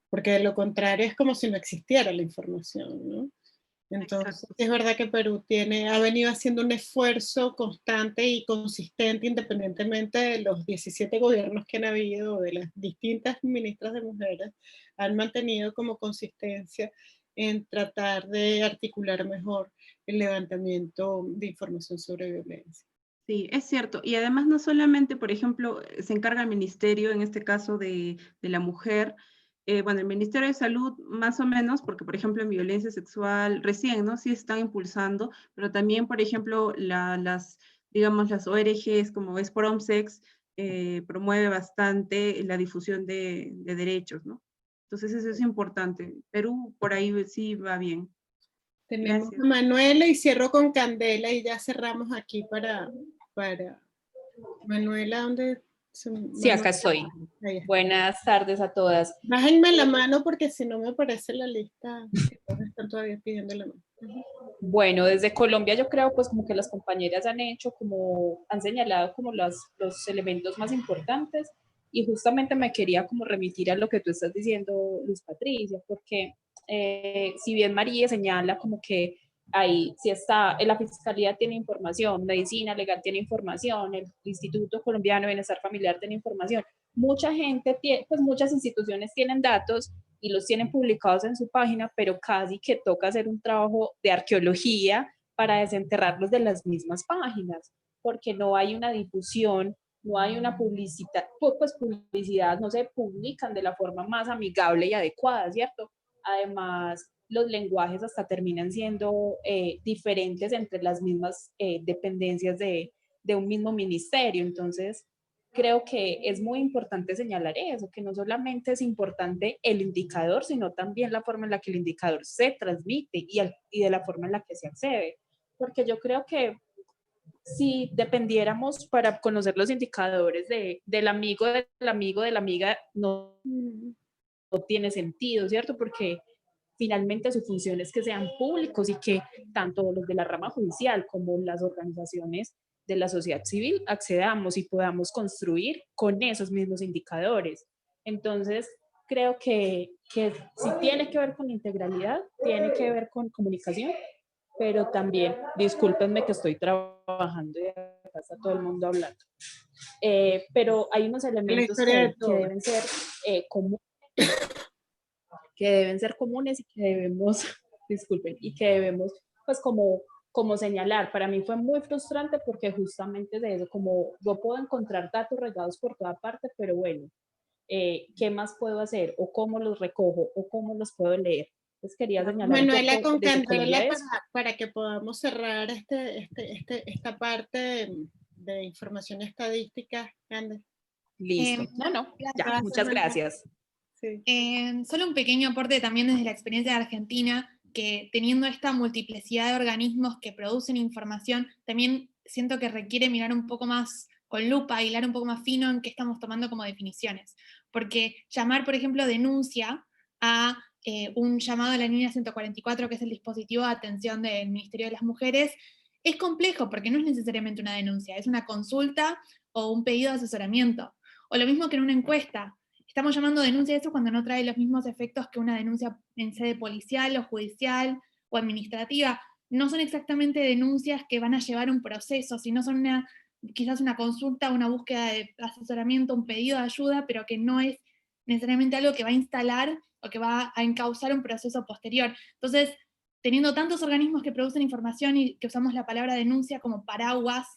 A: porque de lo contrario es como si no existiera la información, ¿no? Entonces,
H: exacto.
A: es verdad que Perú ha venido haciendo un esfuerzo constante y consistente, independientemente de los 17 gobiernos que han habido, de las distintas ministras de mujeres, han mantenido como consistencia en tratar de articular mejor el levantamiento de información sobre violencia.
H: Sí, es cierto. Y además no solamente, por ejemplo, se encarga el ministerio, en este caso de la mujer, bueno, el Ministerio de Salud más o menos, porque por ejemplo en violencia sexual recién, ¿no? Sí están impulsando, pero también, por ejemplo, digamos, las ONGs como es Promsex, promueve bastante la difusión de derechos, ¿no? Entonces eso es importante. Perú por ahí sí va bien.
A: Tenemos
H: Gracias.
A: a Manuela y cierro con Candela y ya cerramos aquí para Manuela, ¿dónde?
I: Sí, acá estoy.
A: Ahí está.
I: Buenas tardes a todas.
A: Bájenme la mano porque si no me aparece la lista, que todos están todavía pidiendo la mano.
I: Bueno, desde Colombia yo creo pues como que las compañeras han señalado como los elementos más importantes y justamente me quería como remitir a lo que tú estás diciendo, Luz Patricia, porque si bien María señala como que ahí sí está, la Fiscalía tiene información, Medicina Legal tiene información, el Instituto Colombiano de Bienestar Familiar tiene información, mucha gente, pues muchas instituciones tienen datos y los tienen publicados en su página, pero casi que toca hacer un trabajo de arqueología para desenterrarlos de las mismas páginas, porque no hay una difusión, no hay una publicidad, pues publicidad no se publican de la forma más amigable y adecuada, ¿cierto? Además, los lenguajes hasta terminan siendo diferentes entre las mismas dependencias de un mismo ministerio, entonces creo que es muy importante señalar eso, que no solamente es importante el indicador, sino también la forma en la que el indicador se transmite y de la forma en la que se accede. Porque yo creo que si dependiéramos para conocer los indicadores del amigo, de la amiga, no tiene sentido, ¿cierto? Porque finalmente su función es que sean públicos y que tanto los de la rama judicial como las organizaciones de la sociedad civil accedamos y podamos construir con esos mismos indicadores. Entonces, creo que si tiene que ver con integralidad, tiene que ver con comunicación, pero también, discúlpenme que estoy trabajando y acá está todo el mundo hablando, pero hay unos elementos que deben ser comunes, y que debemos, disculpen, y que debemos pues como señalar. Para mí fue muy frustrante porque justamente de eso, como yo puedo encontrar datos regados por toda parte, pero bueno, ¿qué más puedo hacer? ¿O cómo los recojo? ¿O cómo los puedo leer? Entonces quería señalar
A: Manuela,
I: un poco
A: con
I: desde
A: Candela
I: Colombia eso.
A: para que podamos cerrar esta parte de información estadística, Candela.
I: Listo. No, ya, muchas gracias.
A: Sí.
C: Solo un pequeño aporte también desde la experiencia de Argentina, que teniendo esta multiplicidad de organismos que producen información, también siento que requiere mirar un poco más con lupa, hilar un poco más fino en qué estamos tomando como definiciones. Porque llamar, por ejemplo, denuncia a un llamado a la línea 144, que es el dispositivo de atención del Ministerio de las Mujeres, es complejo porque no es necesariamente una denuncia, es una consulta o un pedido de asesoramiento. O lo mismo que en una encuesta. Estamos llamando denuncia a eso cuando no trae los mismos efectos que una denuncia en sede policial o judicial o administrativa. No son exactamente denuncias que van a llevar un proceso, sino son quizás una consulta, una búsqueda de asesoramiento, un pedido de ayuda, pero que no es necesariamente algo que va a instalar o que va a encauzar un proceso posterior. Entonces, teniendo tantos organismos que producen información y que usamos la palabra denuncia como paraguas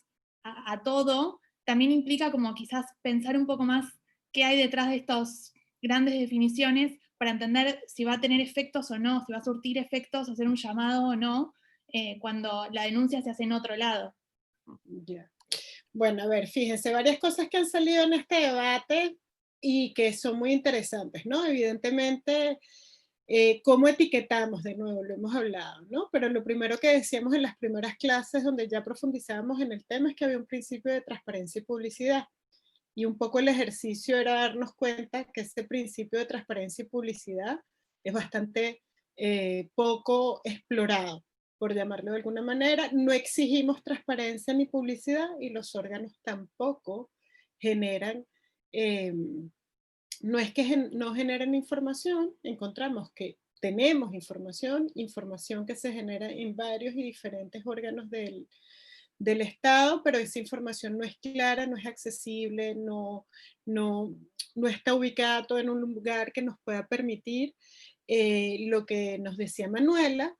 C: a todo, también implica como quizás pensar un poco más qué hay detrás de estas grandes definiciones para entender si va a tener efectos o no, si va a surtir efectos, hacer un llamado o no, cuando la denuncia se hace en otro lado.
A: Yeah. Bueno, a ver, fíjense, varias cosas que han salido en este debate y que son muy interesantes, ¿no? Evidentemente, cómo etiquetamos, de nuevo, lo hemos hablado, ¿no? Pero lo primero que decíamos en las primeras clases donde ya profundizábamos en el tema es que había un principio de transparencia y publicidad. y un poco el ejercicio era darnos cuenta que este principio de transparencia y publicidad es bastante poco explorado, por llamarlo de alguna manera. No exigimos transparencia ni publicidad y los órganos tampoco generan, no es que no generen información, encontramos que tenemos información que se genera en varios y diferentes órganos del Estado, pero esa información no es clara, no es accesible, no está ubicada todo en un lugar que nos pueda permitir lo que nos decía Manuela,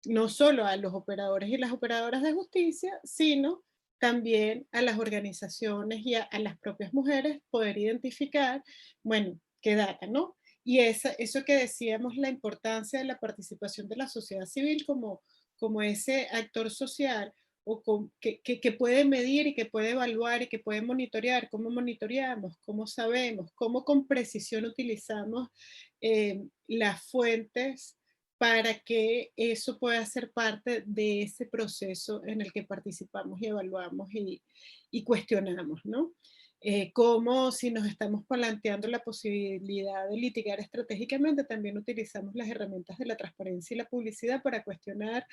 A: no solo a los operadores y las operadoras de justicia, sino también a las organizaciones y a las propias mujeres poder identificar, bueno, qué data, ¿no? Y eso que decíamos, la importancia de la participación de la sociedad civil como ese actor social o que puede medir y que puede evaluar y que puede monitorear, cómo monitoreamos, cómo sabemos, cómo con precisión utilizamos las fuentes para que eso pueda ser parte de ese proceso en el que participamos y evaluamos y cuestionamos, ¿no? Como si nos estamos planteando la posibilidad de litigar estratégicamente, también utilizamos las herramientas de la transparencia y la publicidad para cuestionar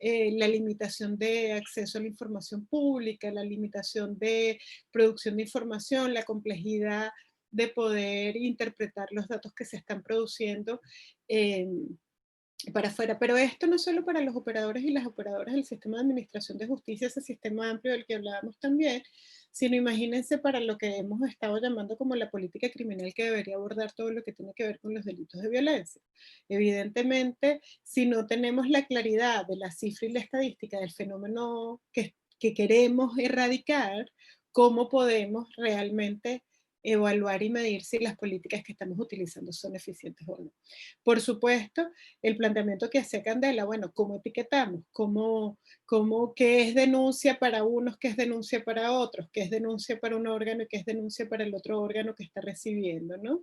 A: la limitación de acceso a la información pública, la limitación de producción de información, la complejidad de poder interpretar los datos que se están produciendo para afuera. Pero esto no solo para los operadores y las operadoras del sistema de administración de justicia, ese sistema amplio del que hablábamos también, sino imagínense para lo que hemos estado llamando como la política criminal que debería abordar todo lo que tiene que ver con los delitos de violencia. Evidentemente, si no tenemos la claridad de la cifra y la estadística del fenómeno que queremos erradicar, ¿cómo podemos realmente evaluar y medir si las políticas que estamos utilizando son eficientes o no? Por supuesto, el planteamiento que hacía Candela, bueno, ¿cómo etiquetamos? ¿Qué es denuncia para unos, qué es denuncia para otros? ¿Qué es denuncia para un órgano y qué es denuncia para el otro órgano que está recibiendo, ¿no?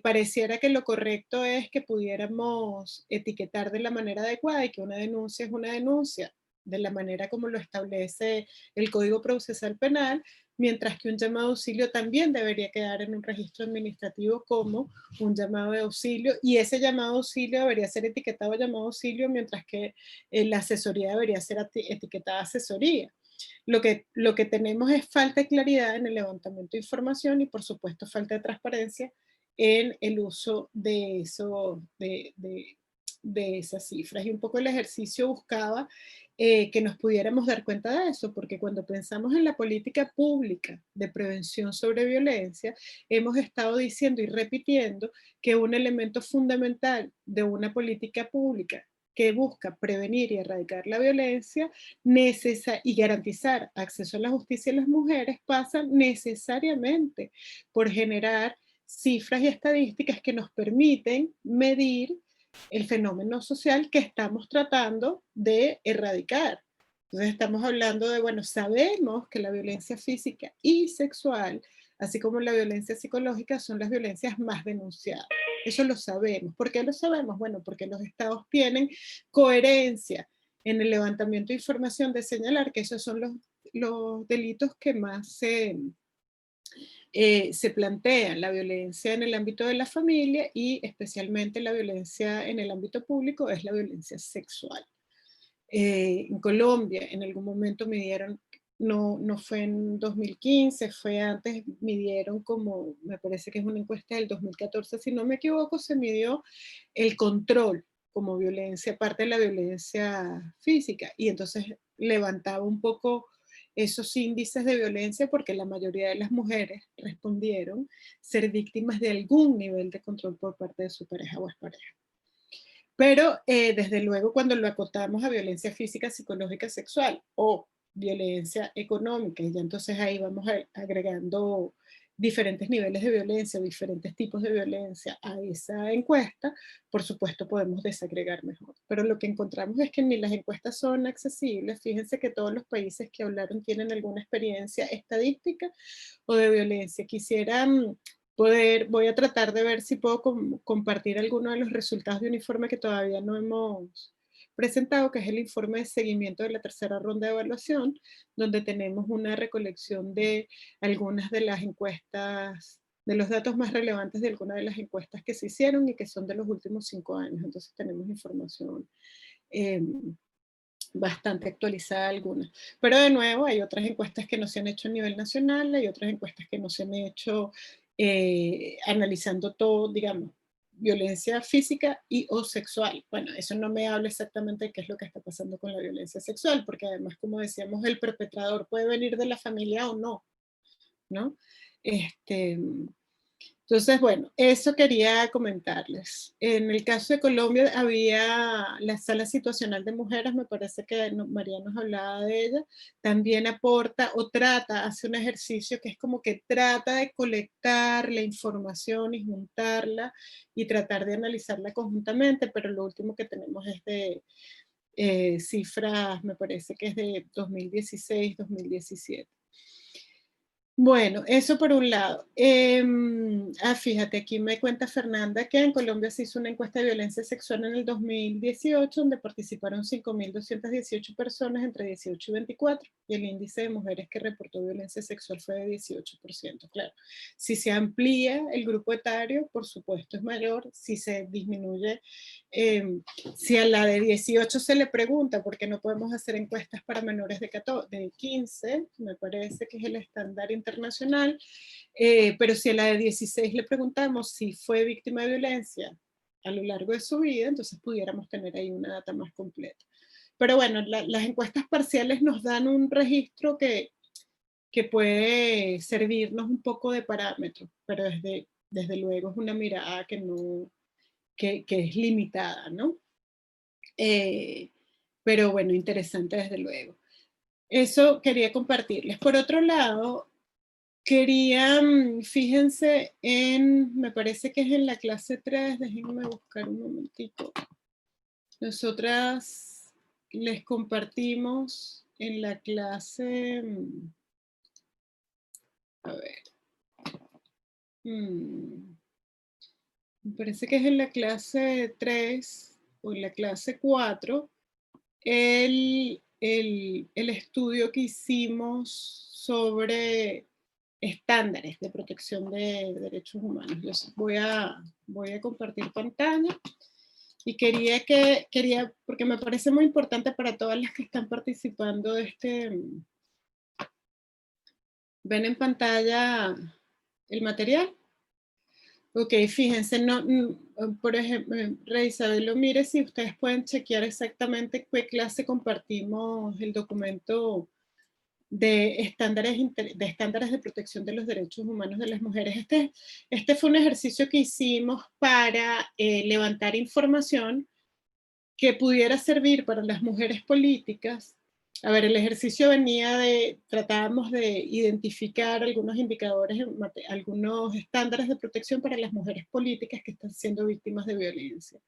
A: Pareciera que lo correcto es que pudiéramos etiquetar de la manera adecuada y que una denuncia es una denuncia, de la manera como lo establece el Código Procesal Penal, mientras que un llamado de auxilio también debería quedar en un registro administrativo como un llamado de auxilio, y ese llamado de auxilio debería ser etiquetado llamado de auxilio, mientras que la asesoría debería ser etiquetada asesoría. Lo que tenemos es falta de claridad en el levantamiento de información y por supuesto falta de transparencia en el uso de esas cifras. Y un poco el ejercicio buscaba que nos pudiéramos dar cuenta de eso, porque cuando pensamos en la política pública de prevención sobre violencia, hemos estado diciendo y repitiendo que un elemento fundamental de una política pública que busca prevenir y erradicar la violencia y garantizar acceso a la justicia a las mujeres pasa necesariamente por generar cifras y estadísticas que nos permiten medir el fenómeno social que estamos tratando de erradicar. Entonces estamos hablando de, bueno, sabemos que la violencia física y sexual, así como la violencia psicológica, son las violencias más denunciadas. Eso lo sabemos. ¿Por qué lo sabemos? Bueno, porque los estados tienen coherencia en el levantamiento de información de señalar que esos son los delitos que más se plantean, la violencia en el ámbito de la familia y especialmente la violencia en el ámbito público es la violencia sexual. En Colombia en algún momento midieron, no fue en 2015, fue antes, midieron como, me parece que es una encuesta del 2014, si no me equivoco, se midió el control como violencia, parte de la violencia física, y entonces levantaba un poco esos índices de violencia porque la mayoría de las mujeres respondieron ser víctimas de algún nivel de control por parte de su pareja o expareja. Pero desde luego cuando lo acotamos a violencia física, psicológica, sexual o violencia económica, y ya entonces ahí vamos agregando diferentes niveles de violencia, diferentes tipos de violencia a esa encuesta, por supuesto podemos desagregar mejor. Pero lo que encontramos es que ni las encuestas son accesibles. Fíjense que todos los países que hablaron tienen alguna experiencia estadística o de violencia. Quisieran voy a tratar de ver si puedo compartir algunos de los resultados de un informe que todavía no hemos presentado, que es el informe de seguimiento de la tercera ronda de evaluación, donde tenemos una recolección de algunas de las encuestas, de los datos más relevantes de algunas de las encuestas que se hicieron y que son de los últimos 5 años. Entonces tenemos información bastante actualizada algunas. Pero de nuevo, hay otras encuestas que no se han hecho a nivel nacional, hay otras encuestas que no se han hecho analizando todo, digamos, violencia física y o sexual. Bueno, eso no me habla exactamente de qué es lo que está pasando con la violencia sexual, porque además, como decíamos, el perpetrador puede venir de la familia o no, ¿no? Entonces, bueno, eso quería comentarles. En el caso de Colombia había la sala situacional de mujeres, me parece que María nos hablaba de ella, también aporta o trata, hace un ejercicio que es como que trata de colectar la información y juntarla y tratar de analizarla conjuntamente, pero lo último que tenemos es de cifras, me parece que es de 2016, 2017. Bueno, eso por un lado. Fíjate, aquí me cuenta Fernanda que en Colombia se hizo una encuesta de violencia sexual en el 2018, donde participaron 5.218 personas entre 18 y 24, y el índice de mujeres que reportó violencia sexual fue de 18%. Claro, si se amplía el grupo etario, por supuesto es mayor. Si se disminuye, si a la de 18 se le pregunta por qué no podemos hacer encuestas para menores de 15, me parece que es el estándar internacional, pero si a la de 16 le preguntamos si fue víctima de violencia a lo largo de su vida, entonces pudiéramos tener ahí una data más completa. Pero bueno, las encuestas parciales nos dan un registro que puede servirnos un poco de parámetro, pero desde luego es una mirada que es limitada, ¿no? Pero bueno, interesante desde luego. Eso quería compartirles. Por otro lado, quería, fíjense me parece que es en la clase 3, déjenme buscar un momentito. Nosotras les compartimos en la clase, a ver, me parece que es en la clase 3 o en la clase 4, el estudio que hicimos sobre estándares de protección de derechos humanos. Yo voy a compartir pantalla y quería, porque me parece muy importante para todas las que están participando de ¿ven en pantalla el material? Ok, fíjense, por ejemplo, Rey Isabel, mire si ustedes pueden chequear exactamente qué clase compartimos el documento de estándares de protección de los derechos humanos de las mujeres. Este fue un ejercicio que hicimos para levantar información que pudiera servir para las mujeres políticas. A ver, el ejercicio venía tratábamos de identificar algunos indicadores, algunos estándares de protección para las mujeres políticas que están siendo víctimas de violencia.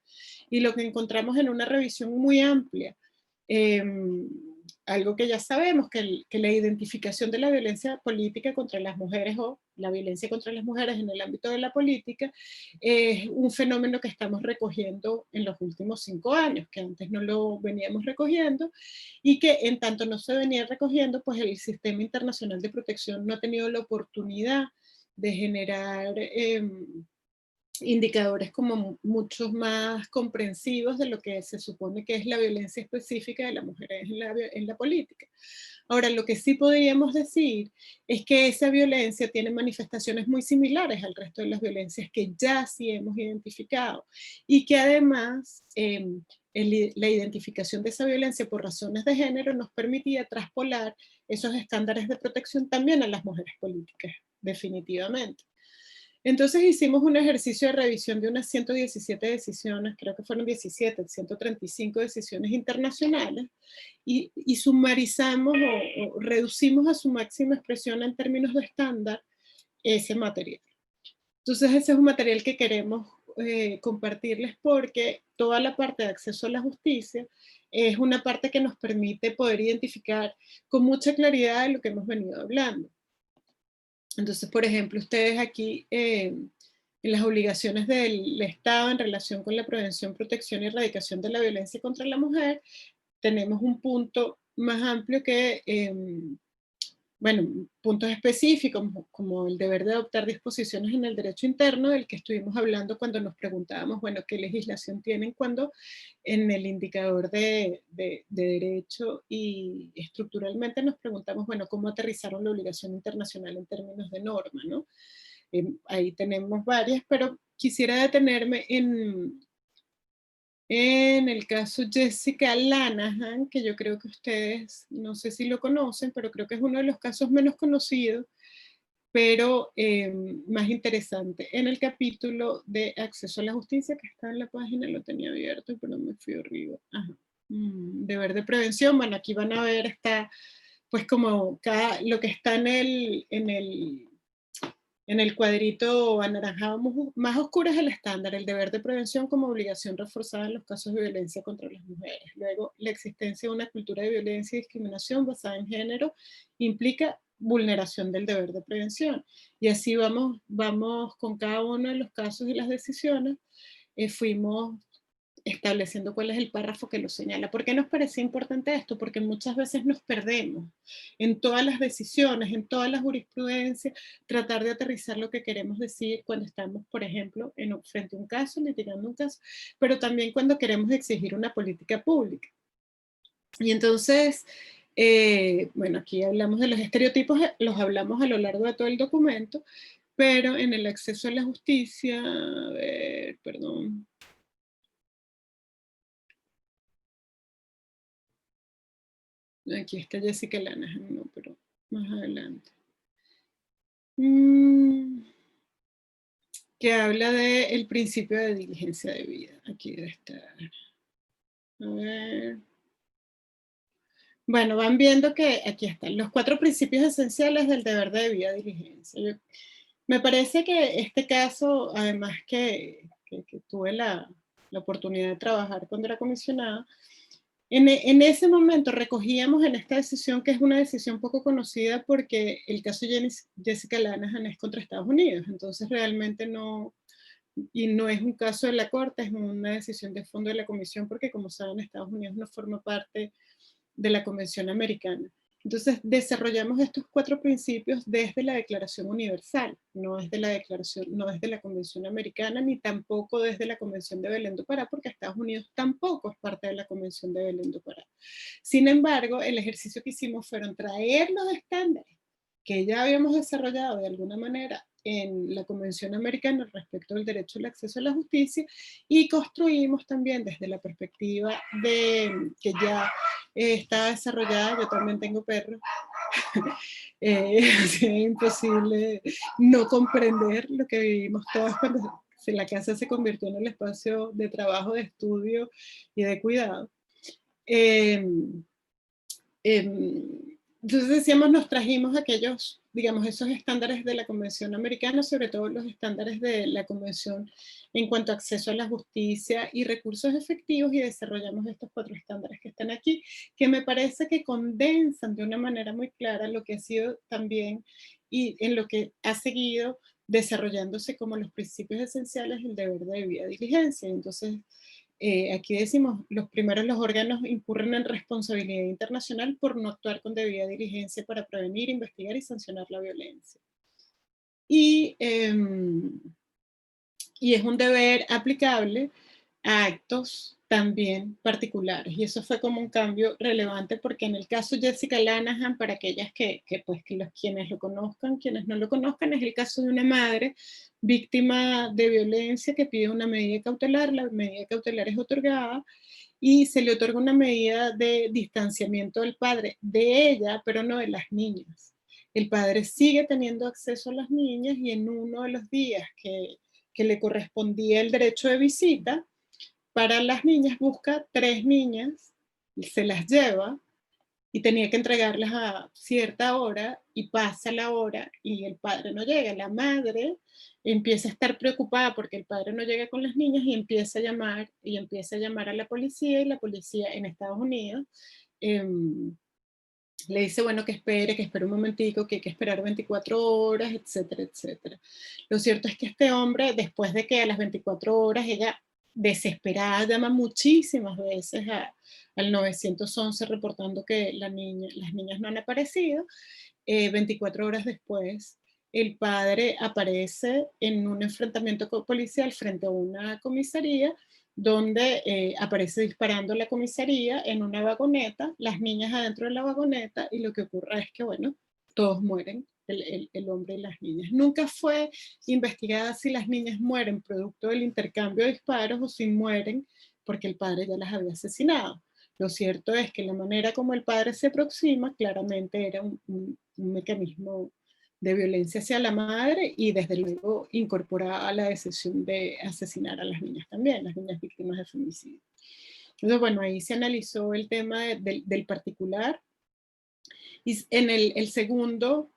A: Y lo que encontramos en una revisión muy amplia, algo que ya sabemos, que la identificación de la violencia política contra las mujeres o la violencia contra las mujeres en el ámbito de la política es un fenómeno que estamos recogiendo en los últimos 5 años, que antes no lo veníamos recogiendo, y que en tanto no se venía recogiendo, pues el sistema internacional de protección no ha tenido la oportunidad de generar indicadores como muchos más comprensivos de lo que se supone que es la violencia específica de las mujeres en la política. Ahora, lo que sí podríamos decir es que esa violencia tiene manifestaciones muy similares al resto de las violencias que ya sí hemos identificado, y que además la identificación de esa violencia por razones de género nos permitía traspolar esos estándares de protección también a las mujeres políticas, definitivamente. Entonces hicimos un ejercicio de revisión de unas 117 decisiones, creo que fueron 17, 135 decisiones internacionales, y sumarizamos o reducimos a su máxima expresión en términos de estándar ese material. Entonces ese es un material que queremos compartirles, porque toda la parte de acceso a la justicia es una parte que nos permite poder identificar con mucha claridad de lo que hemos venido hablando. Entonces, por ejemplo, ustedes aquí en las obligaciones del Estado en relación con la prevención, protección y erradicación de la violencia contra la mujer, tenemos un punto más amplio que, bueno, puntos específicos, como el deber de adoptar disposiciones en el derecho interno, del que estuvimos hablando cuando nos preguntábamos, bueno, ¿qué legislación tienen cuando en el indicador de derecho y estructuralmente nos preguntamos, bueno, ¿cómo aterrizaron la obligación internacional en términos de norma, ¿no? Ahí tenemos varias, pero quisiera detenerme en el caso Jessica Lanahan, que yo creo que ustedes, no sé si lo conocen, pero creo que es uno de los casos menos conocidos, pero más interesante. En el capítulo de acceso a la justicia, que está en la página, lo tenía abierto, pero me fui arriba. Ajá. Deber de prevención, bueno, aquí van a ver, está, pues como lo que está en el cuadrito anaranjado más oscuro es el estándar, el deber de prevención como obligación reforzada en los casos de violencia contra las mujeres. Luego, la existencia de una cultura de violencia y discriminación basada en género implica vulneración del deber de prevención. Y así vamos con cada uno de los casos y las decisiones, fuimos estableciendo cuál es el párrafo que lo señala. ¿Por qué nos parece importante esto? Porque muchas veces nos perdemos en todas las decisiones, en toda la jurisprudencia, tratar de aterrizar lo que queremos decir cuando estamos, por ejemplo, frente a un caso, litigando un caso, pero también cuando queremos exigir una política pública. Y entonces, bueno, aquí hablamos de los estereotipos, los hablamos a lo largo de todo el documento, pero en el acceso a la justicia, a ver, perdón, aquí está Jessica Lanahan, no, pero más adelante. Que habla del principio de diligencia de vida. Aquí debe estar. A ver. Bueno, van viendo que aquí están los 4 principios esenciales del deber de debida diligencia. Me parece que este caso, además que tuve la oportunidad de trabajar cuando era comisionada, en ese momento recogíamos en esta decisión, que es una decisión poco conocida porque el caso Jessica Lanahan es contra Estados Unidos, entonces realmente no, y no es un caso de la Corte, es una decisión de fondo de la Comisión, porque como saben, Estados Unidos no forma parte de la Convención Americana. Entonces desarrollamos estos 4 principios desde la Declaración Universal, no es de la Declaración, no es de la Convención Americana, ni tampoco desde la Convención de Belén do Pará, porque Estados Unidos tampoco es parte de la Convención de Belén do Pará. Sin embargo, el ejercicio que hicimos fueron traer los estándares que ya habíamos desarrollado de alguna manera en la Convención Americana respecto al derecho al acceso a la justicia, y construimos también desde la perspectiva de que ya está desarrollada. Yo también tengo perros, es imposible no comprender lo que vivimos todos cuando la casa se convirtió en el espacio de trabajo, de estudio y de cuidado. Entonces decíamos, nos trajimos aquellos, digamos, esos estándares de la Convención Americana, sobre todo los estándares de la Convención en cuanto a acceso a la justicia y recursos efectivos, y desarrollamos estos 4 estándares que están aquí, que me parece que condensan de una manera muy clara lo que ha sido también, y en lo que ha seguido desarrollándose como los principios esenciales del deber de debida diligencia. Entonces, aquí decimos, los órganos incurren en responsabilidad internacional por no actuar con debida diligencia para prevenir, investigar y sancionar la violencia. Y es un deber aplicable a actos también particulares. Y eso fue como un cambio relevante, porque en el caso Jessica Lanahan, para aquellas quienes lo conozcan, quienes no lo conozcan, es el caso de una madre víctima de violencia que pide una medida cautelar. La medida cautelar es otorgada y se le otorga una medida de distanciamiento del padre, de ella, pero no de las niñas. El padre sigue teniendo acceso a las niñas, y en uno de los días que le correspondía el derecho de visita para las niñas, busca 3 niñas, se las lleva, y tenía que entregarlas a cierta hora, y pasa la hora y el padre no llega. La madre empieza a estar preocupada porque el padre no llega con las niñas, y empieza a llamar a la policía, y la policía en Estados Unidos le dice, bueno, que espere un momentico, que hay que esperar 24 horas, etcétera, etcétera. Lo cierto es que este hombre, después de que a las 24 horas ella desesperada llama muchísimas veces al 911 reportando que las niñas no han aparecido, 24 horas después, el padre aparece en un enfrentamiento policial frente a una comisaría donde aparece disparando la comisaría en una vagoneta, las niñas adentro de la vagoneta, y lo que ocurre es que, bueno, todos mueren, el hombre y las niñas. Nunca fue investigada si las niñas mueren producto del intercambio de disparos o si mueren porque el padre ya las había asesinado. Lo cierto es que la manera como el padre se aproxima claramente era un mecanismo de violencia hacia la madre y desde luego incorporaba la decisión de asesinar a las niñas también, las niñas víctimas de femicidio. Entonces, bueno, ahí se analizó el tema del particular. Y en el segundo,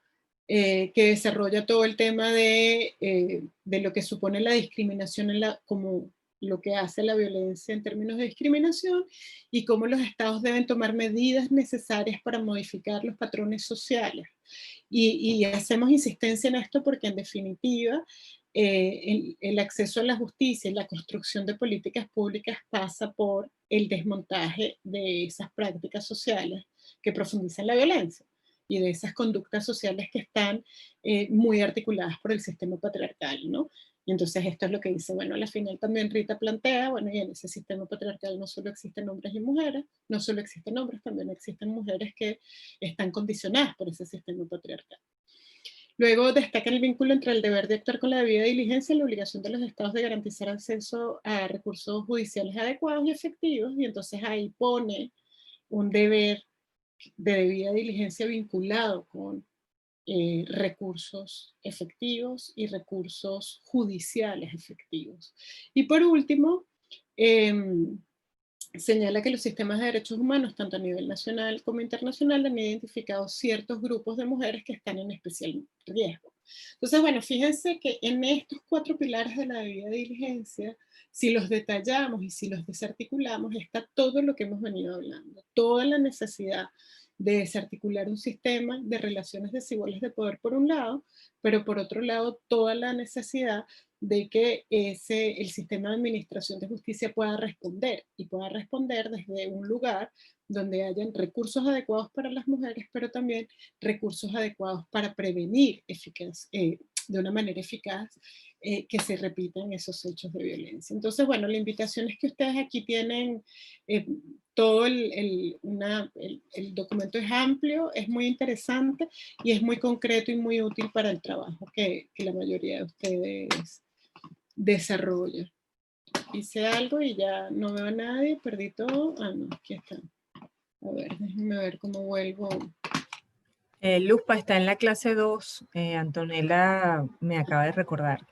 A: que desarrolla todo el tema de lo que supone la discriminación como lo que hace la violencia en términos de discriminación y cómo los estados deben tomar medidas necesarias para modificar los patrones sociales. Y hacemos insistencia en esto porque en definitiva el acceso a la justicia y la construcción de políticas públicas pasa por el desmontaje de esas prácticas sociales que profundizan la violencia y de esas conductas sociales que están muy articuladas por el sistema patriarcal, ¿no? Y entonces esto es lo que dice, bueno, al final también Rita plantea, bueno, y en ese sistema patriarcal no solo existen hombres y mujeres, no solo existen hombres, también existen mujeres que están condicionadas por ese sistema patriarcal. Luego destaca el vínculo entre el deber de actuar con la debida diligencia y la obligación de los estados de garantizar acceso a recursos judiciales adecuados y efectivos, y entonces ahí pone un deber de debida diligencia vinculado con recursos efectivos y recursos judiciales efectivos. Y por último, señala que los sistemas de derechos humanos, tanto a nivel nacional como internacional, han identificado ciertos grupos de mujeres que están en especial riesgo. Entonces, bueno, fíjense que en estos 4 pilares de la debida diligencia, si los detallamos y si los desarticulamos, está todo lo que hemos venido hablando, toda la necesidad de desarticular un sistema de relaciones desiguales de poder por un lado, pero por otro lado toda la necesidad de que el sistema de administración de justicia pueda responder y pueda responder desde un lugar donde hayan recursos adecuados para las mujeres, pero también recursos adecuados para prevenir de una manera eficaz que se repitan esos hechos de violencia. Entonces, bueno, la invitación es que ustedes aquí tienen todo el documento es amplio, es muy interesante y es muy concreto y muy útil para el trabajo que la mayoría de ustedes desarrolla. Hice algo y ya no veo a nadie, perdí todo. Ah, no, aquí está. A ver, déjenme ver cómo vuelvo.
J: Luzpa está en la clase 2. Antonella me acaba de recordar.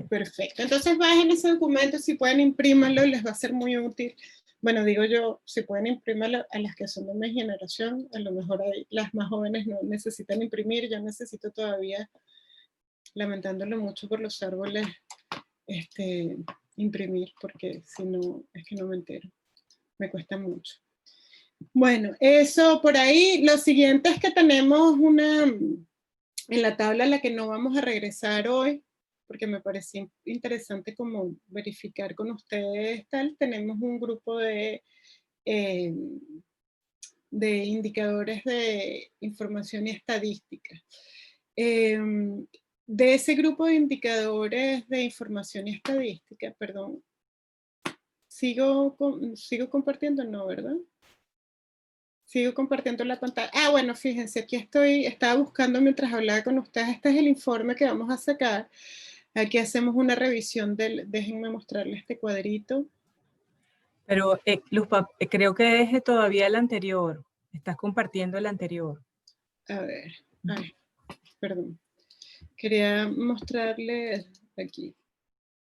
A: Perfecto. Entonces bajen ese documento, si pueden imprímanlo, les va a ser muy útil. Bueno, digo yo, si pueden imprimirlo a las que son de mi generación, a lo mejor las más jóvenes no necesitan imprimir, yo necesito todavía, lamentándolo mucho por los árboles, imprimir, porque si no, es que no me entero. Me cuesta mucho. Bueno, eso por ahí. Lo siguiente es que tenemos en la tabla a la que no vamos a regresar hoy, porque me pareció interesante como verificar con ustedes tal, tenemos un grupo de indicadores de información y estadística. De ese grupo de indicadores de información y estadística, perdón, ¿sigo compartiendo? No, ¿verdad? Sigo compartiendo la pantalla. Ah, bueno, fíjense, aquí estaba buscando mientras hablaba con ustedes, este es el informe que vamos a sacar. Aquí hacemos una revisión déjenme mostrarles este cuadrito.
J: Pero, Luzpa, creo que deje todavía el anterior. Estás compartiendo el anterior.
A: A ver, ay, perdón. Quería mostrarles aquí.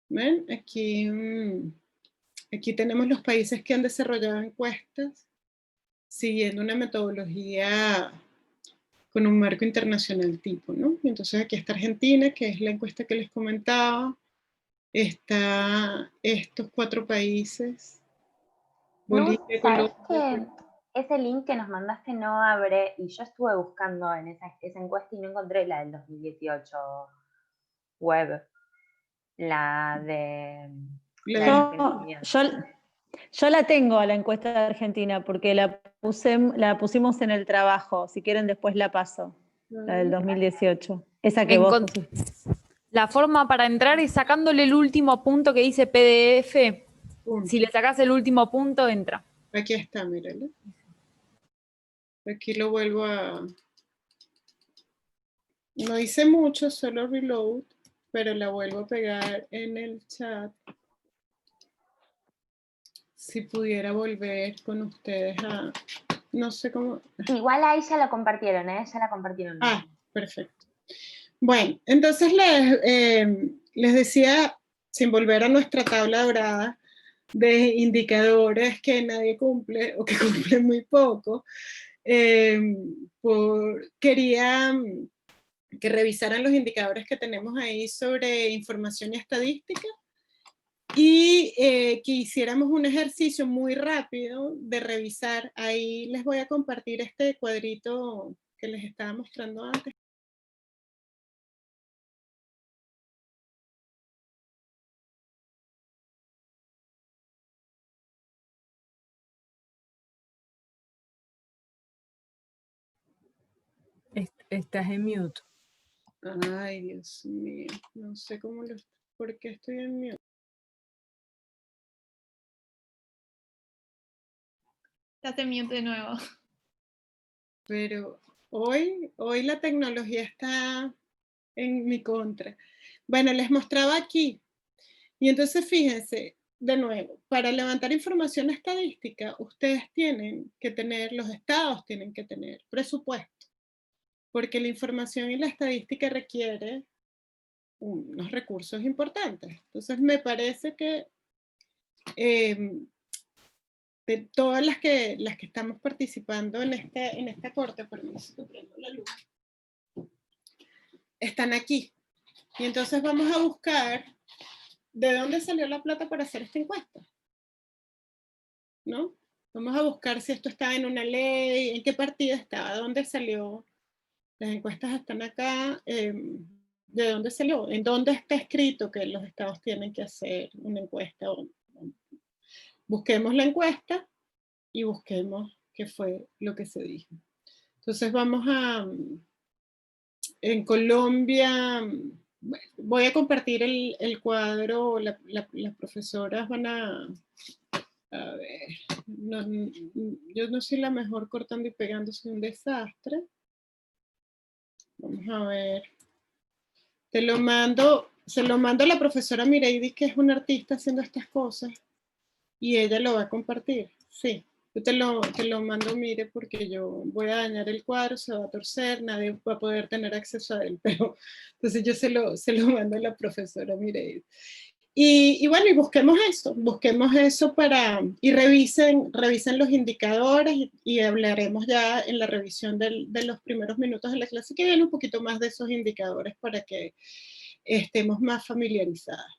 A: ¿Ven? Aquí tenemos los países que han desarrollado encuestas siguiendo una metodología con un marco internacional tipo, ¿no? Entonces aquí está Argentina, que es la encuesta que les comentaba. Está estos 4 países. Bolivia, Colombia.
E: ese link que nos mandaste no abre, y yo estuve buscando en esa encuesta y no encontré la del 2018 web, la de...
F: Yo la tengo a la encuesta de Argentina porque la pusimos en el trabajo. Si quieren después la paso, la del 2018. Esa que vos pusiste.
K: La forma para entrar es sacándole el último punto que dice PDF. Si le sacás el último punto, entra.
A: Aquí está, míralo. Aquí lo vuelvo a... No hice mucho, solo reload, pero la vuelvo a pegar en el chat. Si pudiera volver con ustedes a... No sé cómo...
E: Igual ahí ya la compartieron, ¿eh? Ya la compartieron.
A: Ah, perfecto. Bueno, entonces les decía, sin volver a nuestra tabla dorada de indicadores que nadie cumple o que cumple muy poco, quería que revisaran los indicadores que tenemos ahí sobre información y estadística y que hiciéramos un ejercicio muy rápido de revisar. Ahí les voy a compartir este cuadrito que les estaba mostrando antes.
J: Estás en mute.
A: Ay, Dios mío, no sé cómo por qué estoy en mute.
C: Estás en mute de nuevo.
A: Pero hoy la tecnología está en mi contra. Bueno, les mostraba aquí. Y entonces fíjense, de nuevo, para levantar información estadística, ustedes tienen que tener, los estados tienen que tener presupuesto, porque la información y la estadística requiere unos recursos importantes. Entonces me parece que de todas las que estamos participando en esta corte, permiso que prendo la luz, están aquí. Y entonces vamos a buscar de dónde salió la plata para hacer esta encuesta, ¿no? Vamos a buscar si esto estaba en una ley, en qué partida estaba, dónde salió. Las encuestas están acá. ¿De dónde salió? ¿En dónde está escrito que los estados tienen que hacer una encuesta? Busquemos la encuesta y busquemos qué fue lo que se dijo. Entonces vamos a... En Colombia... Voy a compartir el cuadro. Las profesoras van a ver, yo no soy la mejor cortando y pegando, soy un desastre. Vamos a ver. Se lo mando a la profesora Mireidi, que es una artista haciendo estas cosas, y ella lo va a compartir. Sí, yo te lo mando, mire, porque yo voy a dañar el cuadro, se va a torcer, nadie va a poder tener acceso a él, pero entonces yo se lo mando a la profesora Mireidi. Y bueno, y busquemos eso y revisen los indicadores y hablaremos ya en la revisión de los primeros minutos de la clase que viene un poquito más de esos indicadores para que estemos más familiarizadas.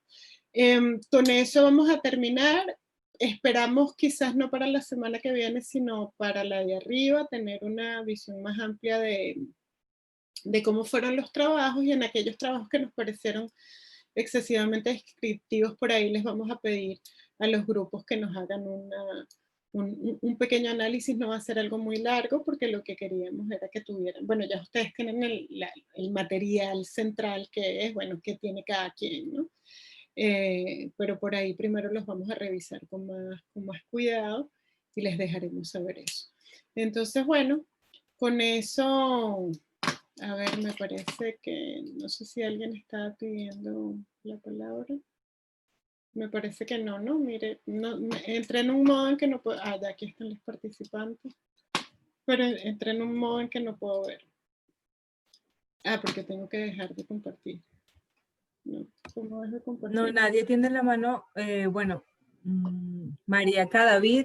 A: Con eso vamos a terminar. Esperamos quizás no para la semana que viene, sino para la de arriba, tener una visión más amplia de cómo fueron los trabajos y en aquellos trabajos que nos parecieron excesivamente descriptivos, por ahí les vamos a pedir a los grupos que nos hagan un pequeño análisis. No va a ser algo muy largo porque lo que queríamos era que tuvieran, bueno, ya ustedes tienen el material central que es, bueno, que tiene cada quien, ¿no? Pero por ahí primero los vamos a revisar con más cuidado y les dejaremos saber eso. Entonces, bueno, con eso... A ver, me parece que, no sé si alguien está pidiendo la palabra. Me parece que no, ¿no? Mire, no, entré en un modo en que no puedo, ya aquí están los participantes, pero entré en un modo en que no puedo ver. Porque tengo que dejar de compartir. No, ¿cómo dejo de compartir?
J: No, nadie tiene la mano, bueno, María Cadavid,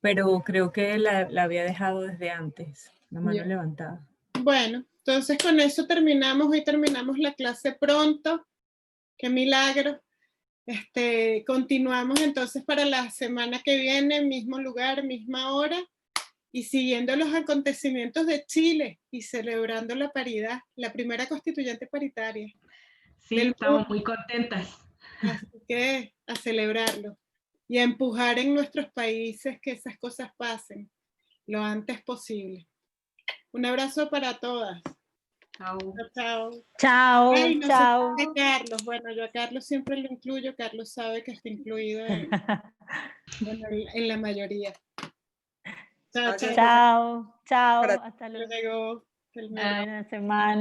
J: pero creo que la había dejado desde antes, la mano levantada.
A: Bueno, entonces con eso terminamos. Hoy terminamos la clase pronto. ¡Qué milagro! Continuamos entonces para la semana que viene, mismo lugar, misma hora. y siguiendo los acontecimientos de Chile y celebrando la paridad, la primera constituyente paritaria.
L: Sí, estamos muy contentas.
A: Así que a celebrarlo y a empujar en nuestros países que esas cosas pasen lo antes posible. Un abrazo para todas.
L: Chao.
A: Chao.
F: Chao,
A: Ay, no
F: chao.
A: sé, Carlos. Bueno, yo a Carlos siempre lo incluyo. Carlos sabe que está incluido en la mayoría. Chao, chao.
F: Chao, chao.
B: Para-
F: Hasta luego.
A: Luego.
F: Buena semana.